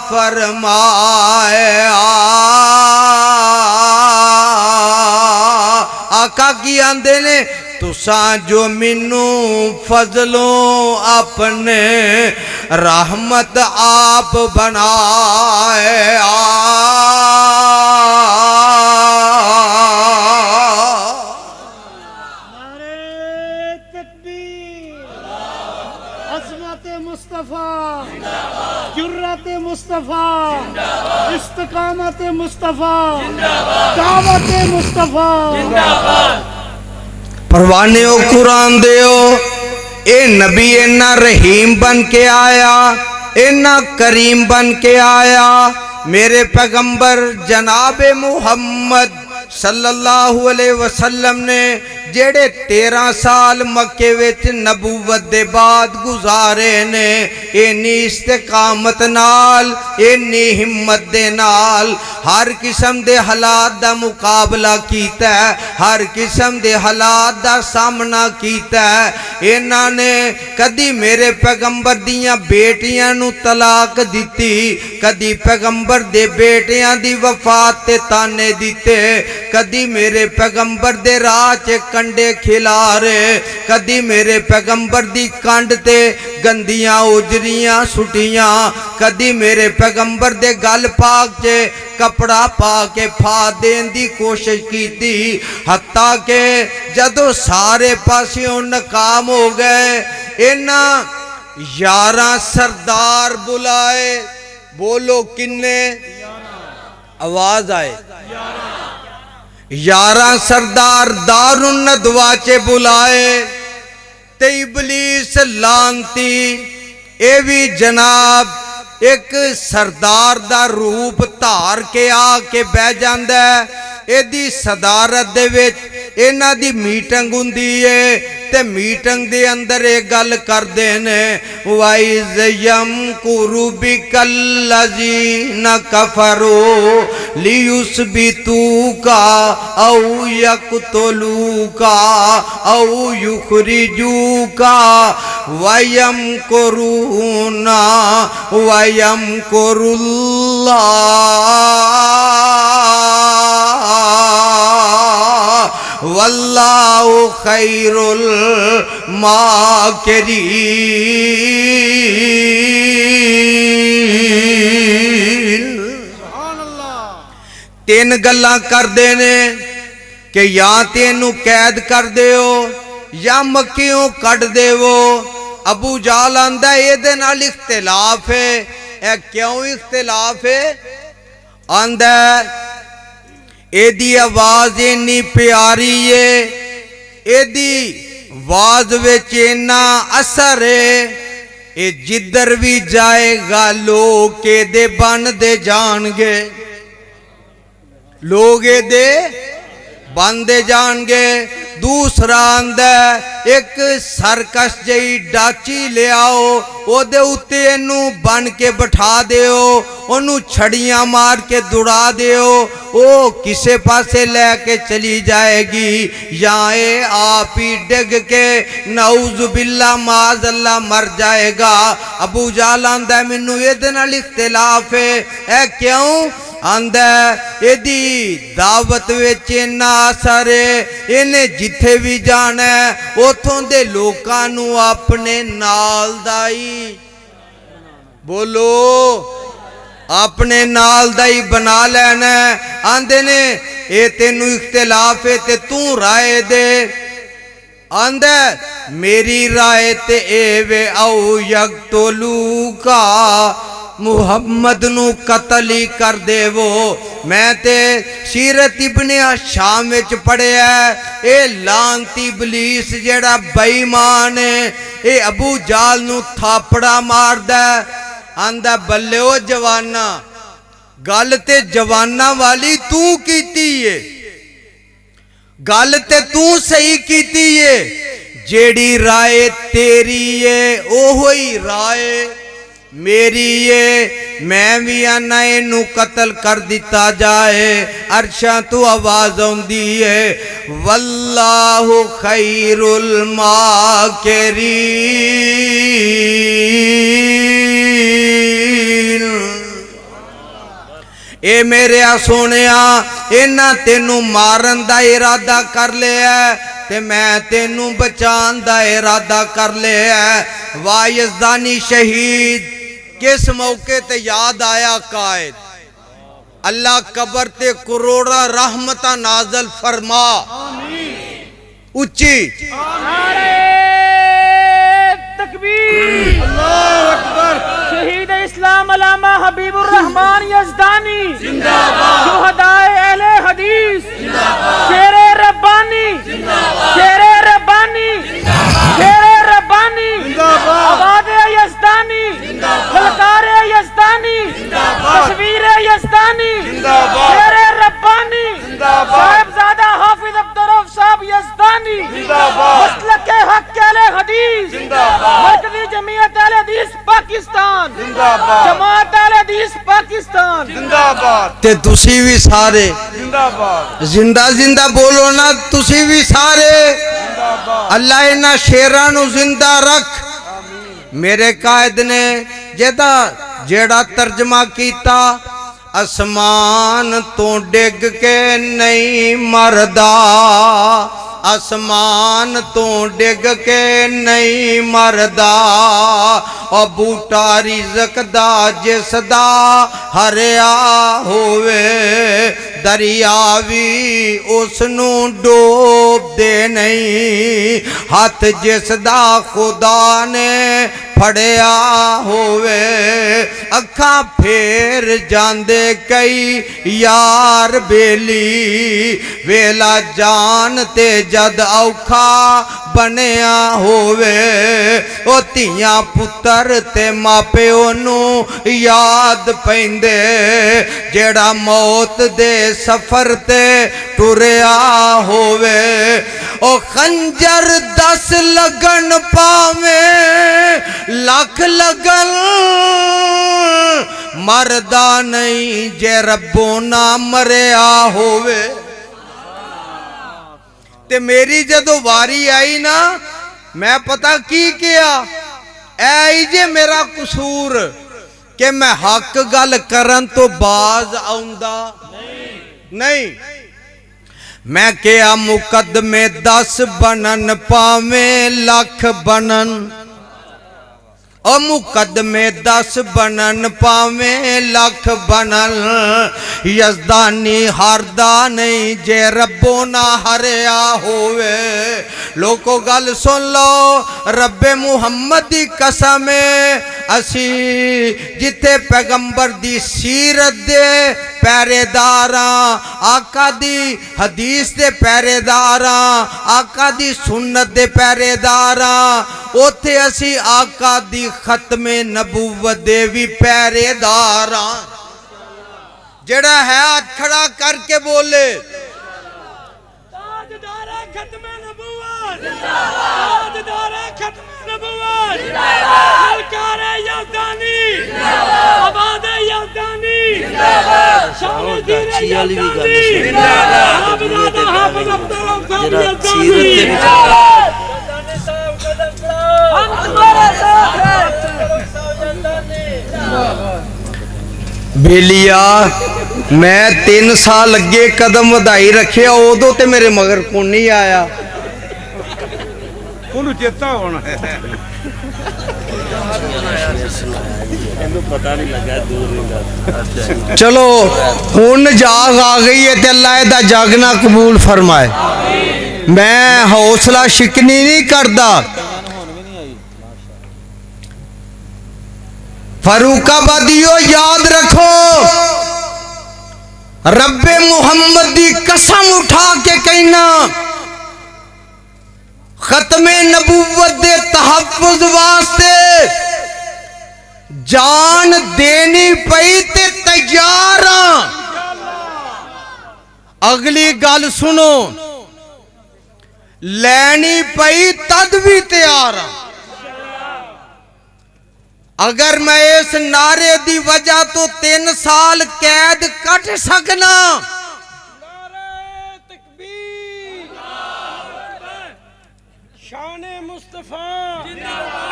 [SPEAKER 1] फरमाया आका की आंदे ने तुसा जो मिनू फजलों अपने रहमत आप बनाए।
[SPEAKER 5] मुस्तफा जुर्रत मुस्तफा इस्तिकामत मुस्तफा दावत मुस्तफा
[SPEAKER 1] परवाने ओ कुरान देओ ए नबी इन्ना रहीम बन के आया, इन्ना करीम बन के आया। मेरे पैगंबर जनाबे मुहम्मद सल्लल्लाहु अलैहि वसल्लम ने जेड़े 13 साल मक्के विच नबूवत दे बाद गुजारे ने इन्नी इस्तिकामत नाल इन्नी हिम्मत दे नाल हर किस्म दे हालात दा मुकाबला कीता, हर किस्म दे हालात दा सामना कीता। इन्हां ने कदी मेरे पैगंबर दियां बेटियां नू तलाक दिती, कदी पैगंबर दे बेटियां दी वफात ते ताने दिते, कदी मेरे पैगंबर दे राह च कंडे खिलारे, कदी मेरे पैगंबर दी कंड ते गंदियां उजरियां सुटियां, कदी मेरे पैगंबर दे गल पाक च कपड़ा पा के फा देन दी कोशिश की थी। हत्ता के जदों सारे पासियों नाकाम हो गए इन्ना 11 सरदार बुलाए। बोलो किन्ने? आवाज आए 11 सरदार दारुन नदवा च बुलाए। ते इबलीस लानती ए भी जनाब एक सरदार दा रूप धार के आके बह जांदा ਇਹਦੀ ਸਦਾਰਤ ਦੇ ਵਿੱਚ ਇਹਨਾਂ ਦੀ ਮੀਟਿੰਗ ਹੁੰਦੀ ਏ ਤੇ ਮੀਟਿੰਗ ਦੇ ਅੰਦਰ ਇਹ ਗੱਲ ਕਰਦੇ ਨੇ ਵਾਇਜ਼ ਯਮਕੁਰੂ ਬਿਕੱਲਜ਼ੀਨਾ ਕਫਰੂ ਲਿਯੁਸਬਿਤੂਕਾ ਔ ਯਕਤਲੂਕਾ ਔ ਯੁਖਰਿਜੂਕਾ ਵਯਮਕੁਰੂਨਾ वयमकुरुल्लाह वल्लाहु खैरुल माकिरीन। तीन गल्लां करदे ने कि या तेनू कैद कर देओ या मक्कियों कट देवो। अबू जाल आंदा एदे नाल इख्तिलाफ है। ए क्यों इख्तिलाफ है? आंदा एदी आवाज इन्नी प्यारी है, एदी आवाज विच इन्ना असर है, ये जिधर भी जाएगा लोग एदे बनदे जाणगे, लोग एदे बनदे जाणगे। दूसरा आंदा एक सरकस जही डाची लियाओ, ओदे उत्ते इनू बन के बिठा दिओ, ओनू छड़ियां मार के दुड़ा दिओ, ओ किसे पासे लेके चली जाएगी या ए आप ही डिग के नऊज़ बिल्ला माज़ अल्लाह मर जाएगा। अबू जाल आंदा मैनू इहदे नाल इख्तिलाफ है। ए क्यों? आंदा एदी दावत विच इन्ना असर है, इन्हें जिथे भी जाना है उथों दे लोकां नू अपने नाल दा ही बोलो अपने नाल दा ही बना लेना। आंदे ने ए तेनू इख्तिलाफ है ते तू राय दे। आंदा मेरी राय ते ए वे औ यक्तुलूका मुहम्मद नू कतल ही कर देवो। मैं ते सीरत इब्ने शाम विच पढ़िया ए लानती इबलीस जेड़ा बेईमान है ए अबू जाल नू थापड़ा मारदा। आंदा बल्ले ओ जवाना, गल ते जवाना वाली तू कीती है, गल ते तू सही कीती है, जेड़ी राय तेरी है ओहो ही राय मेरी ये। मैं भी आना इनू कतल कर दिता जाए। अरशा तो आवाज आउंदी है वल्लाहु खैरुल माकिरीन। ए मेरे सोनिया इन्हां तेनू मारन दा इरादा कर लिया ते मैं तेनू बचान दा इरादा कर लिया। वाह यज़दानी शहीद किस मौके ते याद आया कायद। अल्लाह कबर ते करोड़ा रहमता नाजल फरमा। उच्ची
[SPEAKER 5] तकबीर, अल्लाहु अकबर। शहीद इस्लाम अल्लामा हबीबुर रहमान यज़दानी जिंदाबाद, शुहदाए अहले हदीस जिंदाबाद, शेरे रब्बानी जिंदाबाद, शेरे रब्बानी शेरे रब्बानी जिंदाबाद, आवाज़े यज़दानी जिंदाबाद, फलकारे यज़दानी जिंदाबाद, तस्वीरे यज़दानी जिंदाबाद, शेरे रब्बानी जिंदाबाद, साहिबजादा हाफिज अब्दुर रऊफ साहब यज़दानी जिंदाबाद, मसलके हक अहले हदीस जिंदाबाद, मरकज़ी जमीयत अहले हदीस पाकिस्तान जिंदाबाद, जमात अहले हदीस पाकिस्तान जिंदाबाद।
[SPEAKER 1] ते तुसी भी सारे
[SPEAKER 6] जिंदाबाद,
[SPEAKER 1] जिंदा जिंदा बोलो ना, तुसी भी सारे अल्लाह इन्हां शेरां नू जिंदा रख। मेरे कायद ने जेदा जेड़ा तर्जमा कीता आसमान तो डिग के नहीं मरदा, आसमान तो डिग के नहीं मरदा, और बूटा रिज़्क़ दा जिसदा हरिया होवे, दरिया भी उसनू डोब दे नहीं, हाथ जिसदा खुदा ने फड़िया होवे, अखा फेर जांदे कई यार बेली वेला जान ते जद औखा बनया होवे ओ तियां पुत्र ते मापिओ नू याद पैंदे जेड़ा मौत दे सफर ते टुरिया होवे ओ खंजर 10 लगन पावे लख लगन मरदा नहीं जे रब्बों ना मरिया होवे। ते मेरी जदों वारी आई ना मैं पता की किया ऐ जे मेरा कसूर कि मैं हक गल करन तो बाज आउंदा नहीं। मैं क्या मुकदमे 10 बनन पावे लख बनन ओ मुकदमे 10 बनन पावे लख बनन यजदानी हारदा नहीं जे रब्बो ना हरिया होवे। लोको गल सुन लो रब्बे मुहम्मद दी कसम असी जिथे पैगंबर दी सीरत दे पैरेदारां आका दी हदीस दे पैरेदारां आका दी सुन्नत दे पैरेदारां ओथे असी आका दी खत्मे नबूवत दे भी पैरेदारां। जेड़ा है हाथ खड़ा करके बोले
[SPEAKER 5] ताजदारे खत्मे नबूवत जिंदाबाद ताजदारे खत्मे नबूवत जिंदाबाद हलकारे यज़दानी जिंदाबाद आबादे यज़दानी जिंदाबाद शान दीन यज़दानी जिंदाबाद हाफिज अब्दुल रऊफ यज़दानी जिंदाबाद हम तुम्हारे साथ हैं
[SPEAKER 1] बेलिया मैं 3 साल अगे कदम वधाई रखे उदों ते मेरे मगर को नहीं आया
[SPEAKER 4] चेता होना पता नहीं लगा
[SPEAKER 1] चलो हुन जाग आ गई है ते अल्लाह दा जागना कबूल फरमाए। मैं हौसला शिकनी नहीं करदा। फरूकाबादियो याद रखो रब्बे मुहम्मद दी कसम उठा के कहना खत्मे नबूवत दे तहफ्फुज वास्ते जान देनी पई ते तैयार हां। अगली गल सुनो लैनी पई तद भी तैयार हां। अगर मैं इस नारे दी वजह तो 3 साल कैद कट सकना
[SPEAKER 5] शान मुस्तफा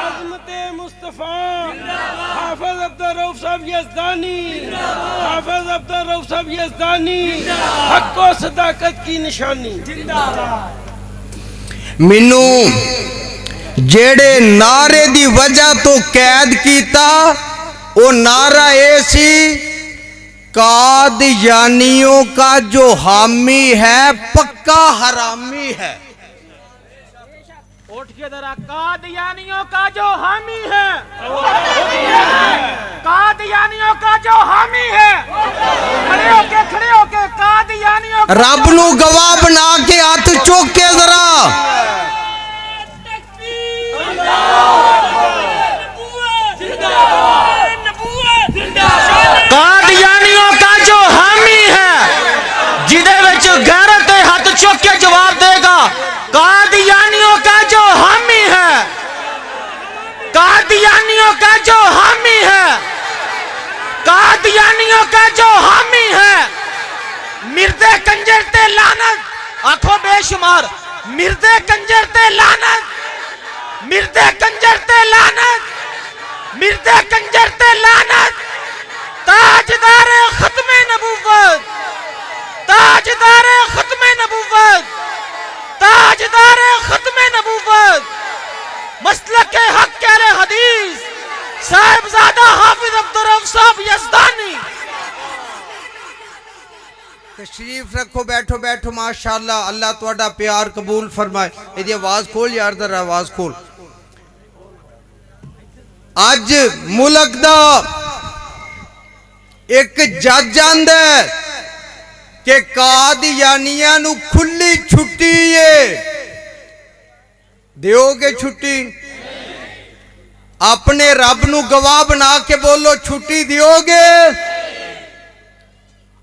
[SPEAKER 5] अज़मते मुस्तफा हाफिज अब्दुल रऊफ साहब यज़दानी हाफिज अब्दुल रऊफ साहब यज़दानी हक और सदाकत की निशानी
[SPEAKER 1] मिनू जेड़े नारे दी वजह तो कैद कीता वो नारा ये सी कादियानियों का जो हामी है पक्का हरामी है।
[SPEAKER 5] उठ के जरा कादियानियों का जो हामी है कादियानियों का जो हामी है खड़े होके कादियानियों
[SPEAKER 1] रब नू गवाह बना के हाथ चुक के जरा
[SPEAKER 5] कादियानियों का जो हामी है जिदे विच गैरत दे हाथ चुक के जवाब देगा। कादियानियों का जो हामी है कादियानियों का जो हामी है कादियानियों का जो हामी है मिर्दे कंजर ते लानत आंखों बेशुमार मिर्दे कंजर ते लानत मिर्दे कंजर ते लानत मिर्दे कंजर ते लानत ताजदारे खत्मे नबूवत ताजदारे खत्मे नबूवत ताजदारे खत्मे नबूवत मसलक हक अहले हदीस साहिबजादा हाफिज अब्दुल रऊफ साहब यज़दानी।
[SPEAKER 1] तशरीफ रखो बैठो बैठो माशाअल्लाह अल्लाह तुहाडा प्यार कबूल फरमाए। इहदी आवाज खोल यार जरा आवाज खोल। अज मुल्क दा एक जज आंदा कि कादियानियां नू खुली छुट्टी है, दोगे छुट्टी? अपने रब नू गवाह बना के बोलो छुट्टी दोगे?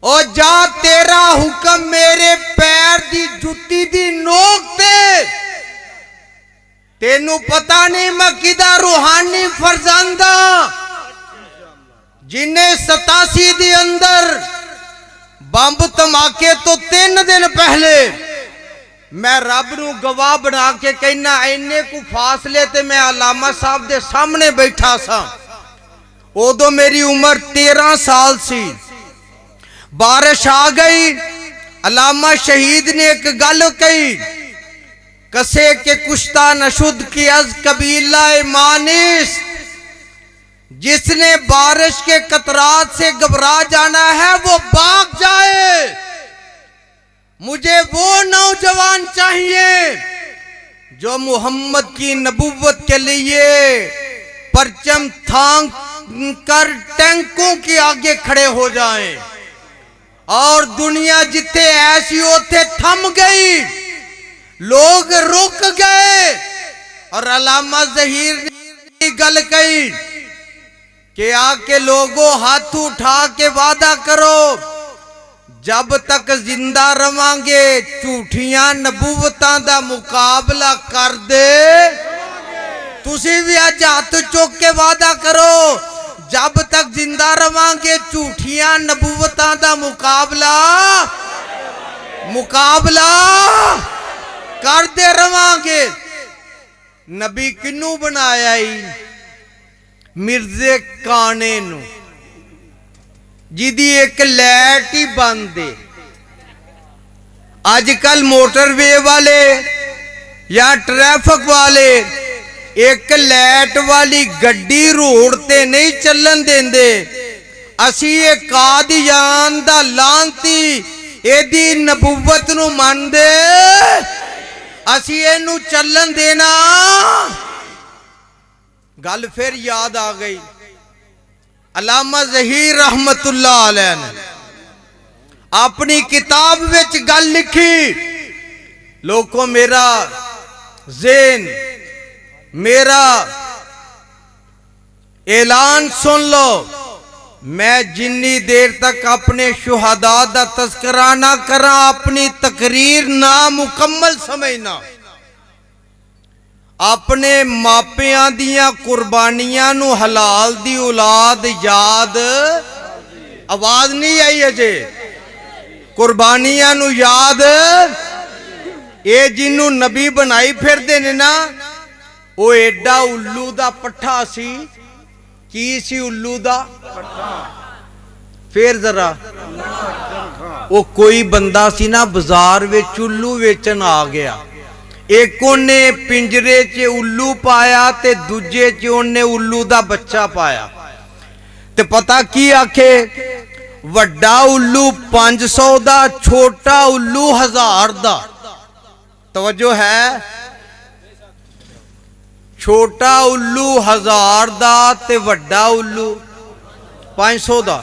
[SPEAKER 1] और जा तेरा हुक्म मेरे पैर दी जुत्ती दी नोक ते, तेनू पता नहीं मैं किदा रूहानी फरजंदा जिन्हें 87 दे अंदर बंब धमाके तो 3 दिन पहले मैं रब नू गवाह बना के कहना इन्ने को फासले ते मैं अलामा साहब दे सामने बैठा सा। उदों मेरी उम्र 13 साल सी। बारिश आ गई, अलामा शहीद ने एक गल कही, कसे के कुश्ता नशुद की अज कबीला मानिस, जिसने बारिश के कतरात से घबरा जाना है वो भाग जाए। मुझे वो नौजवान चाहिए जो मोहम्मद की नबूवत के लिए परचम थांग कर टैंकों के आगे खड़े हो जाएं। और दुनिया जिथे ऐसी उथे थम गई, लोग रुक गए। और अलामा ज़हीर ने गल कही कि आके लोगों हाथ उठा के वादा करो, जब तक जिंदा रवांगे झूठियां नबूवतां दा मुकाबला कर दे। तुसी भी अज हाथ चुक के वादा करो, जब तक जिंदा रवांगे झूठियां नबूवतां दा मुकाबला करते रवांगे। नबी किनू बनाया ही? मिर्जे काने नू, जिदी एक लैट ही बंद है। अजकल मोटरवे वाले या ट्रैफिक वाले एक लैट वाली गड्डी रोड ते नहीं चलन देंदे। असी ये कादियान दा लांती एदी नबूवत नू मनदे, असी इनू चलन देना। गल फिर याद आ गई, अलामा ज़हीर रहमतुल्लाह अलैह ने अपनी किताब विच गल लिखी। लोगों मेरा ज़ेन, मेरा ऐलान सुन लो, मैं जिन्नी देर तक अपने शुहदा दा तज़किरा ना करा अपनी तकरीर ना मुकम्मल समझना। अपने मापियां दियां कुर्बानियां नू हलाल दी औलाद याद, आवाज नहीं आई अजे, कुर्बानियां नू याद। ये जिन्नू नबी बनाई फिरदे ने ना, वो एडा उल्लू दा पट्ठा सी। की सी उल्लू दा फिर जरा, वो कोई बंदा सी ना बाजार विच उल्लू वेचन आ गया। एक ओने पिंजरे च उल्लू पाया ते दूजे च ओने उल्लू दा बच्चा पाया। ते पता की आखे, वड्डा उल्लू 500 दा, छोटा उल्लू 1000 दा। तवज्जो है, छोटा उल्लू 1000 दा ते वड्डा उल्लू 500 दा।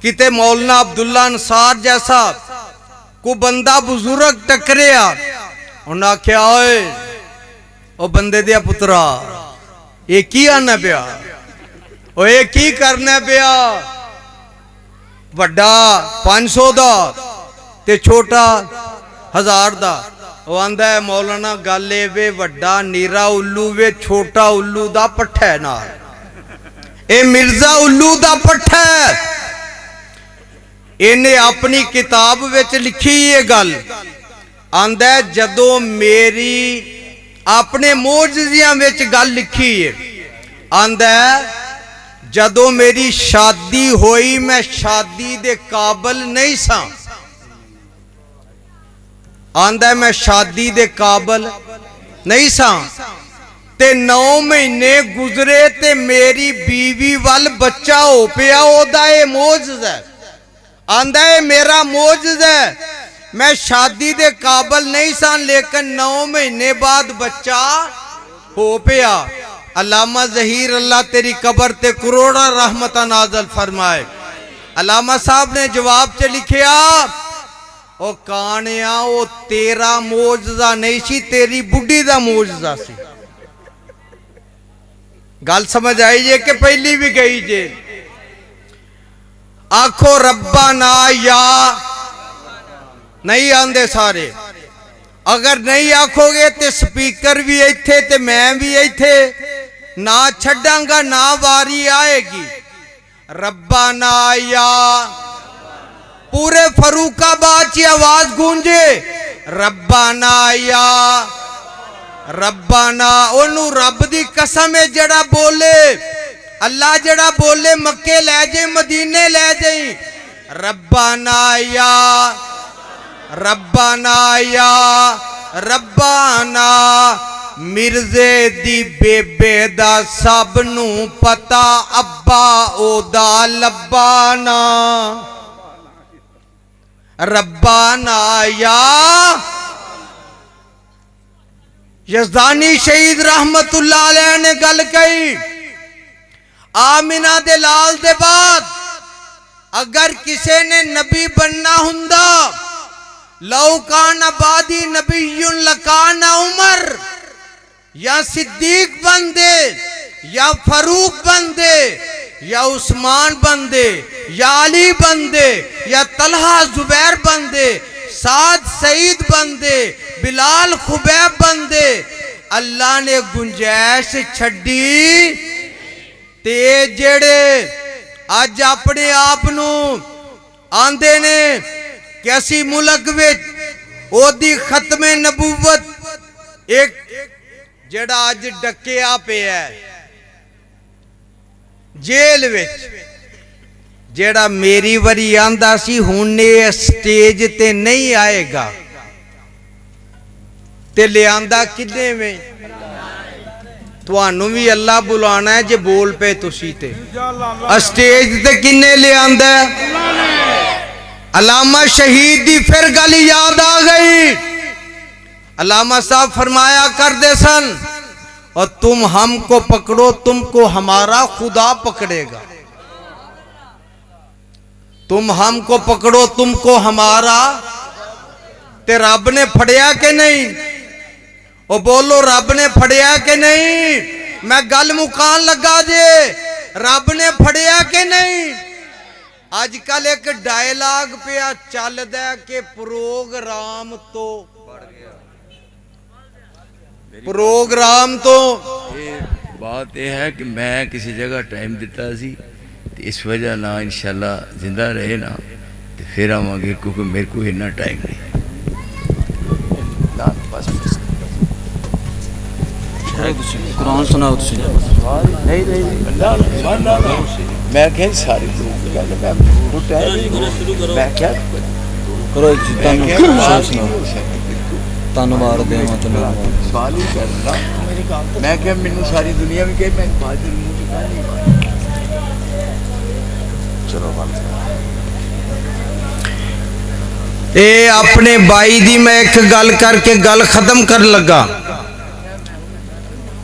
[SPEAKER 1] किते मौलाना अब्दुल्ला अंसार जैसा को बंदा बुजुर्ग टकरिया, उन्हें आख्या ओए ओ बंदे दिया पुत्रा, ये की आना पिया, ओ ये की करना पिया? वड्डा 500 दा ते छोटा 1000 दा। वो आंदा है मौलाना गल वे, वड्डा नीरा उल्लू वे, छोटा उल्लू दा पट्ठा है ना, ए मिर्जा उल्लू दा पट्ठा है। इन्हें अपनी किताब विच लिखी ये गल। आंदा है जदों मेरी अपने मोजजियां विच गल लिखी है, आंदा है जदों मेरी शादी होई मैं शादी दे काबिल नहीं सा। आंदा है मैं शादी दे काबिल नहीं सा ते 9 महीने गुजरे ते मेरी बीवी वाल बच्चा हो पिया। ओदा ये मोजज़ा है। आंदा है मेरा मोजज़ा है, मैं शादी दे काबिल नहीं सा लेकिन 9 महीने बाद बच्चा हो पिया। अल्लामा ज़हीर अल्लाह तेरी कबर ते करोड़ा रहमत नाज़िल फरमाए। अलामा साहब ने जवाब च लिखिया ओ कानिया ओ तेरा मोजजा नहीं सी, तेरी बुढ़ी दा मोजजा सी। गल समझ आई जे कि पहली भी गई जे? आखो रब्बा ना या नहीं आंदे सारे। अगर नहीं आखोगे तो स्पीकर भी इत्थे ते मैं भी इत्थे, ना छड्डांगा ना वारी आएगी। रब्बा ना या पूरे फरूखाबाद की आवाज गूंजे, रब्बा ना या रब्बा ना। ओनू रब दी कसम है जड़ा बोले, अल्लाह जड़ा बोले मक्के ले जाए मदीने ले जाए। रब्बाना या रब्बाना या रब्बाना। मिर्जे दी बेबे दा सब नू पता, अब्बा ओदा लब्बाना। रब्बाना या यज़दानी शहीद रहमतुल्लाह अलैह ने गल कही, आमिना दे लाल दे बाद अगर किसी ने नबी बनना हुंदा, लौ कान आबादी नबीयुन लकान उमर, या सिद्दीक बन दे या फरूक बन दे या उस्मान बन दे या अली बन दे या तलहा जुबैर बन दे, साद सईद बन दे, बिलाल खुबैब बन दे। अल्लाह ने गुंजाइश छड्डी ते जेड़े अज अपने आप नू आंदे ने कि असी मुल्क विच ओदी खत्मे नबूवत एक जेड़ा अज डकिया पिया जेल विच, जेड़ा मेरी वारी आंदा सी हुण ये स्टेज ते नहीं आएगा, ते लियांदा किन्ने में? तुहानू भी अल्लाह बुलाना है जे बोल पे तुसी ते। स्टेज ते किन्ने लियांदा? अलामा शहीद दी फिर गल याद आ गई। अलामा साहब फरमाया करदे सन, और तुम हमको पकड़ो तुमको हमारा खुदा पकड़ेगा। तुम हमको पकड़ो तुमको हमारा, ते रब ने फड़िया के नहीं? ओ बोलो रब ने फड़िया के नहीं? मैं गल मुकान लगा जे, रब ने फड़िया के नहीं? आजकल एक डायलॉग पे चलदा कि प्रोग्राम तो
[SPEAKER 7] ये बात यह है कि मैं किसी जगह टाइम दिता सी, तो इस वजह ना इंशाल्लाह जिंदा रहे ना तो फिर आवांगे, क्योंकि मेरे को इतना टाइम नहीं। बस
[SPEAKER 3] कुरान सुनाओ तुसी।
[SPEAKER 7] नहीं मैं क्या सारी मैं क्या
[SPEAKER 3] करो धन्यवाद देवा
[SPEAKER 7] सवाल ही करना। मैं क्या मैनू सारी दुनिया भी कही, मैं बहादुर चलो
[SPEAKER 1] ए अपने बाई दी मैं एक गल करके गल खत्म कर लगा।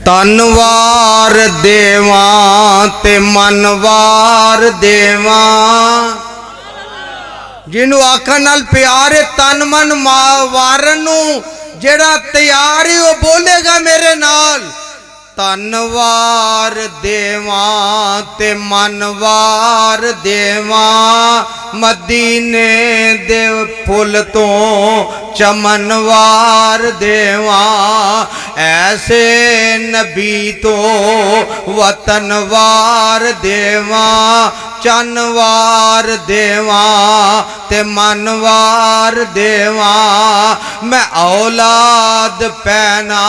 [SPEAKER 1] तनवार देवा ते मनवार देवा, जिन्हों आखा नाल प्यार है तन मन वारन नू जेड़ा तैयार है वो बोलेगा मेरे नाल। तनवार देवा ते मनवार देवा, मदीने दे फुल तो चमनवार देवा, ऐसे नबी तो वतनवार देवा, चनवार देवा ते मनवार देवा। मैं औलाद पैना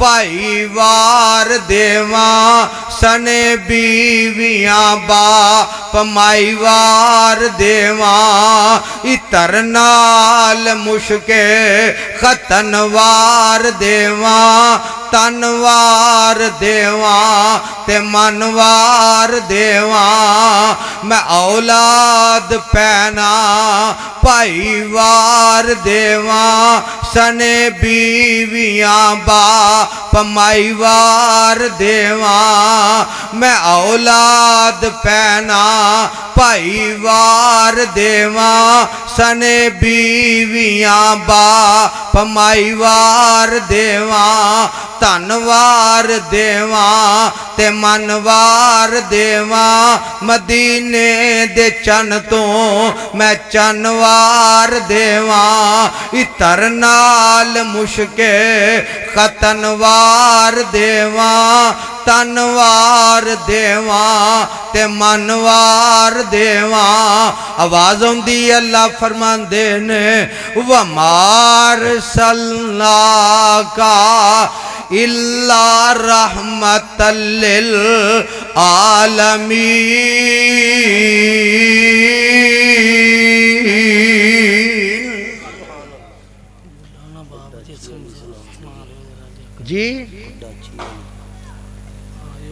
[SPEAKER 1] भाईवार देवा, सने बीवियां बाप माईवार देवा, इतर नाल मुश्के खतनवार देवा, तनवार देवा ते मनवार देवा। मैं औलाद पैना भाईवार देवा, सने बीवियां बाप माईवार देवा। मैं औलाद पैना भाई वार देवा सने बीवियां बाप माई वार देवा धनवार देवा ते मनवार देवा मदीने दे चन तो मैं चनवार देवा इतर नाल मुश्के खतनवार देवा तनवार देवा ते मनवार देवा। आवाज आउंदी अल्लाह फरमांदे ने वमार सल्ला का इल्ला रहमतल लिल आलमीन। जी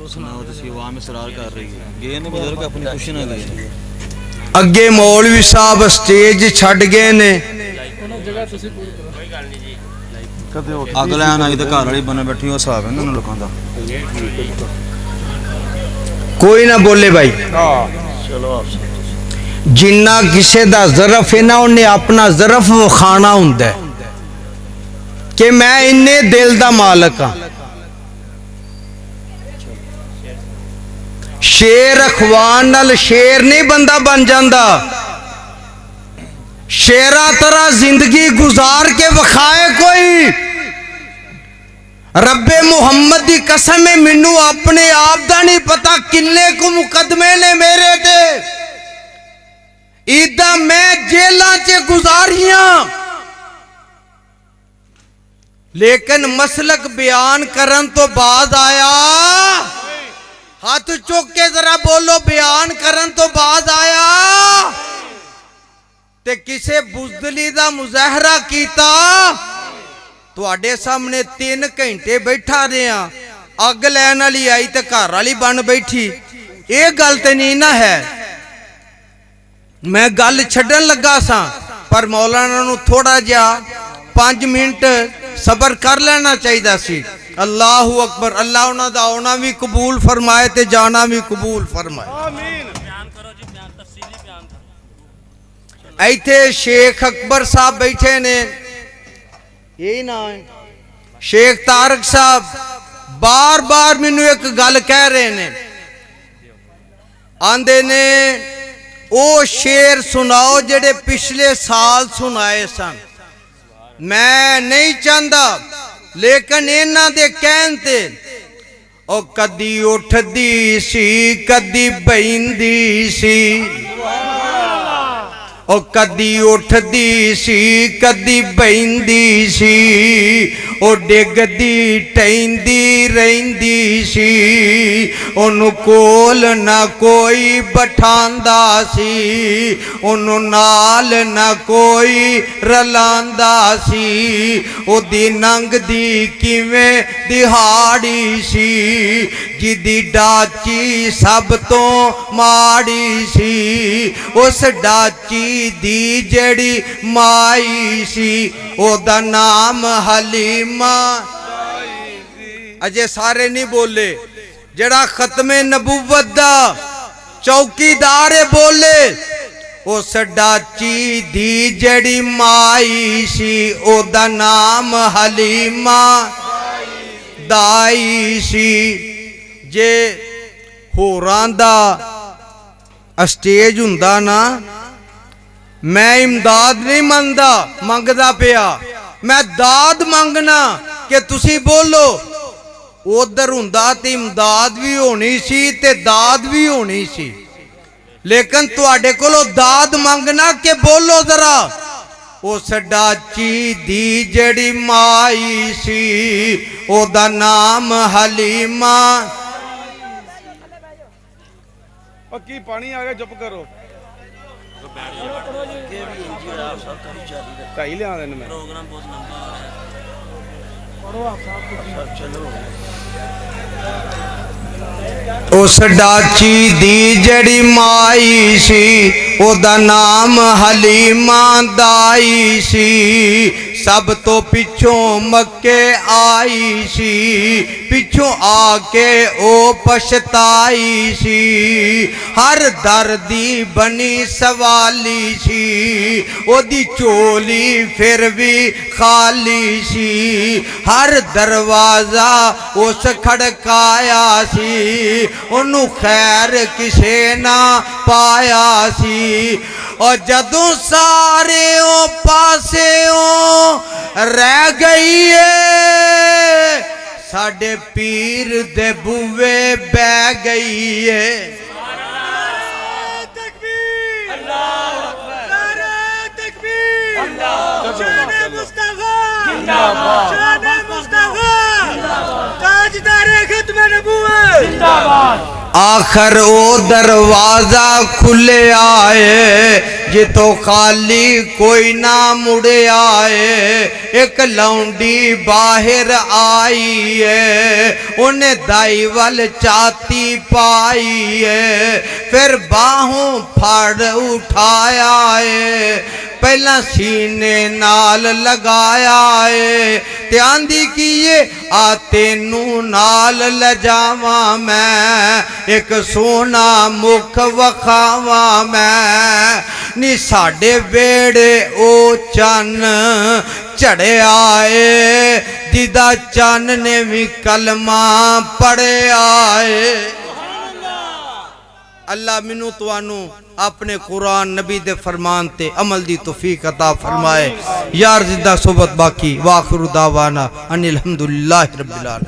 [SPEAKER 2] सुनाओ तो आवाम इसरार कर रही है गे ने बुजुर्ग अपनी खुशी ना गए
[SPEAKER 1] अगे मौलवी साहब स्टेज छड़ गए ने
[SPEAKER 2] अग लैन आई तो घर वाली बने बैठी वो हिसाब है ना लोगों का
[SPEAKER 1] कोई ना बोले भाई जिन्ना किसी दा ज़रफ है ना उन्हें अपना ज़रफ विखाना हुंदा है कि मैं इन्ने दिल दा मालक हाँ। शेर अखवान नाल शेर नहीं बंदा बन जाता शेरा तरह जिंदगी गुजार के वखाए कोई रब्बे मुहम्मद की कसम है मैनू अपने आप दा नहीं पता किन्ने को मुकदमे ने मेरे ते ईदा मैं जेलों च गुजारिया लेकिन मसलक बयान करन तो बाद आया हाथ चुक के जरा बोलो बयान करन तो बाद आया ते किसे बुजदली दा मुजाहरा कीता तुहाडे सामने 3 घंटे बैठा रहा अग लैन वाली आई ते घर वाली बन बैठी ये गल ते नहीं ना है। मैं गल छड्डन लगा सा पर मौलाना नू थोड़ा जिहा 5 मिनट सबर कर लेना चाहिए सी। अल्लाहु अकबर। अल्लाह उन्हां दा आउणा भी कबूल फरमाए ते जाना भी कबूल फरमाए। इत्थे शेख अकबर साहब बैठे ने यही ना है शेख तारक साहब बार बार मैनू एक गल कह रहे ने आंदे ने ओ शेर सुनाओ जेड़े पिछले साल सुनाए सन। मैं नहीं चाहता लेकिन इन्हां दे कहण ते ओ कदी उठदी सी कदी बहिंदी सी ओ कदी उठदी सी कदी बहिंदी सी ओ डिगदी टैंदी रहिंदी सी ओनू कोल ना कोई बठांदा सी ओनू नाल ना कोई रलांदा सी ओदी नंगदी किवें दिहाड़ी सी जिदी डाची सब तो माड़ी सी उस डाची दी जड़ी माई सी ओदा नाम हलीमा। अजे सारे नहीं बोले जड़ा खत्मे नबूवत दा चौकीदार बोले उस डाची दी जड़ी माई सी ओदा नाम हलीमा दाई सी। जे होरां दा स्टेज हुंदा ना मैं इमदाद नहीं मंगदा पिया मैं दाद मंगना कि तुसी बोलो उधर हुंदा ते इमदाद भी होनी सी ते दाद भी होनी सी लेकिन तुहाडे कोलों दाद मंगना कि बोलो जरा उस डाची दी जड़ी माई सी ओदा नाम हलीमा।
[SPEAKER 6] पक्की पानी आ गया चुप करो ढाई लिया देन मैं
[SPEAKER 1] उस डाची दी जड़ी माई सी ओदा नाम हलीमा दाई सी सब तो पिछों मक्के आई सी, पिछों आके ओ पछताई सी, हर दर दी बनी सवाली सी, ओदी चोली फिर भी खाली सी, हर दरवाजा उस खड़काया सी, ओनू खैर किसे ना पाया सी। और जदों सारे ओ पासे ओ रह गई है, साडे पीर दे बुवे बह गई है। आखर ओ दरवाजा खुले आए, जितो खाली कोई ना मुड़े आए, एक लौंडी बाहर आई है, उन्हें दाई वल चाती पाई है, फिर बाहों फाड़ उठाया है, पहला सीने नाल लगाया है, ते आंदी की ये आ तेनू नाल लजावा मैं, एक सोना मुख वखावा मैं, नी साडे वेड़े ओ चन चढ़े आए, जिदा चन ने भी कलमा पढ़े आए। अल्लाह मैनू तुहानू अपने कुरान नबी दे फरमान ते अमल दी तौफीक अता फरमाए। यार जिदा सोबत बाकी वाखिर दावाना अनिल हम्दुलिल्लाहि रब्बिल आलमीन।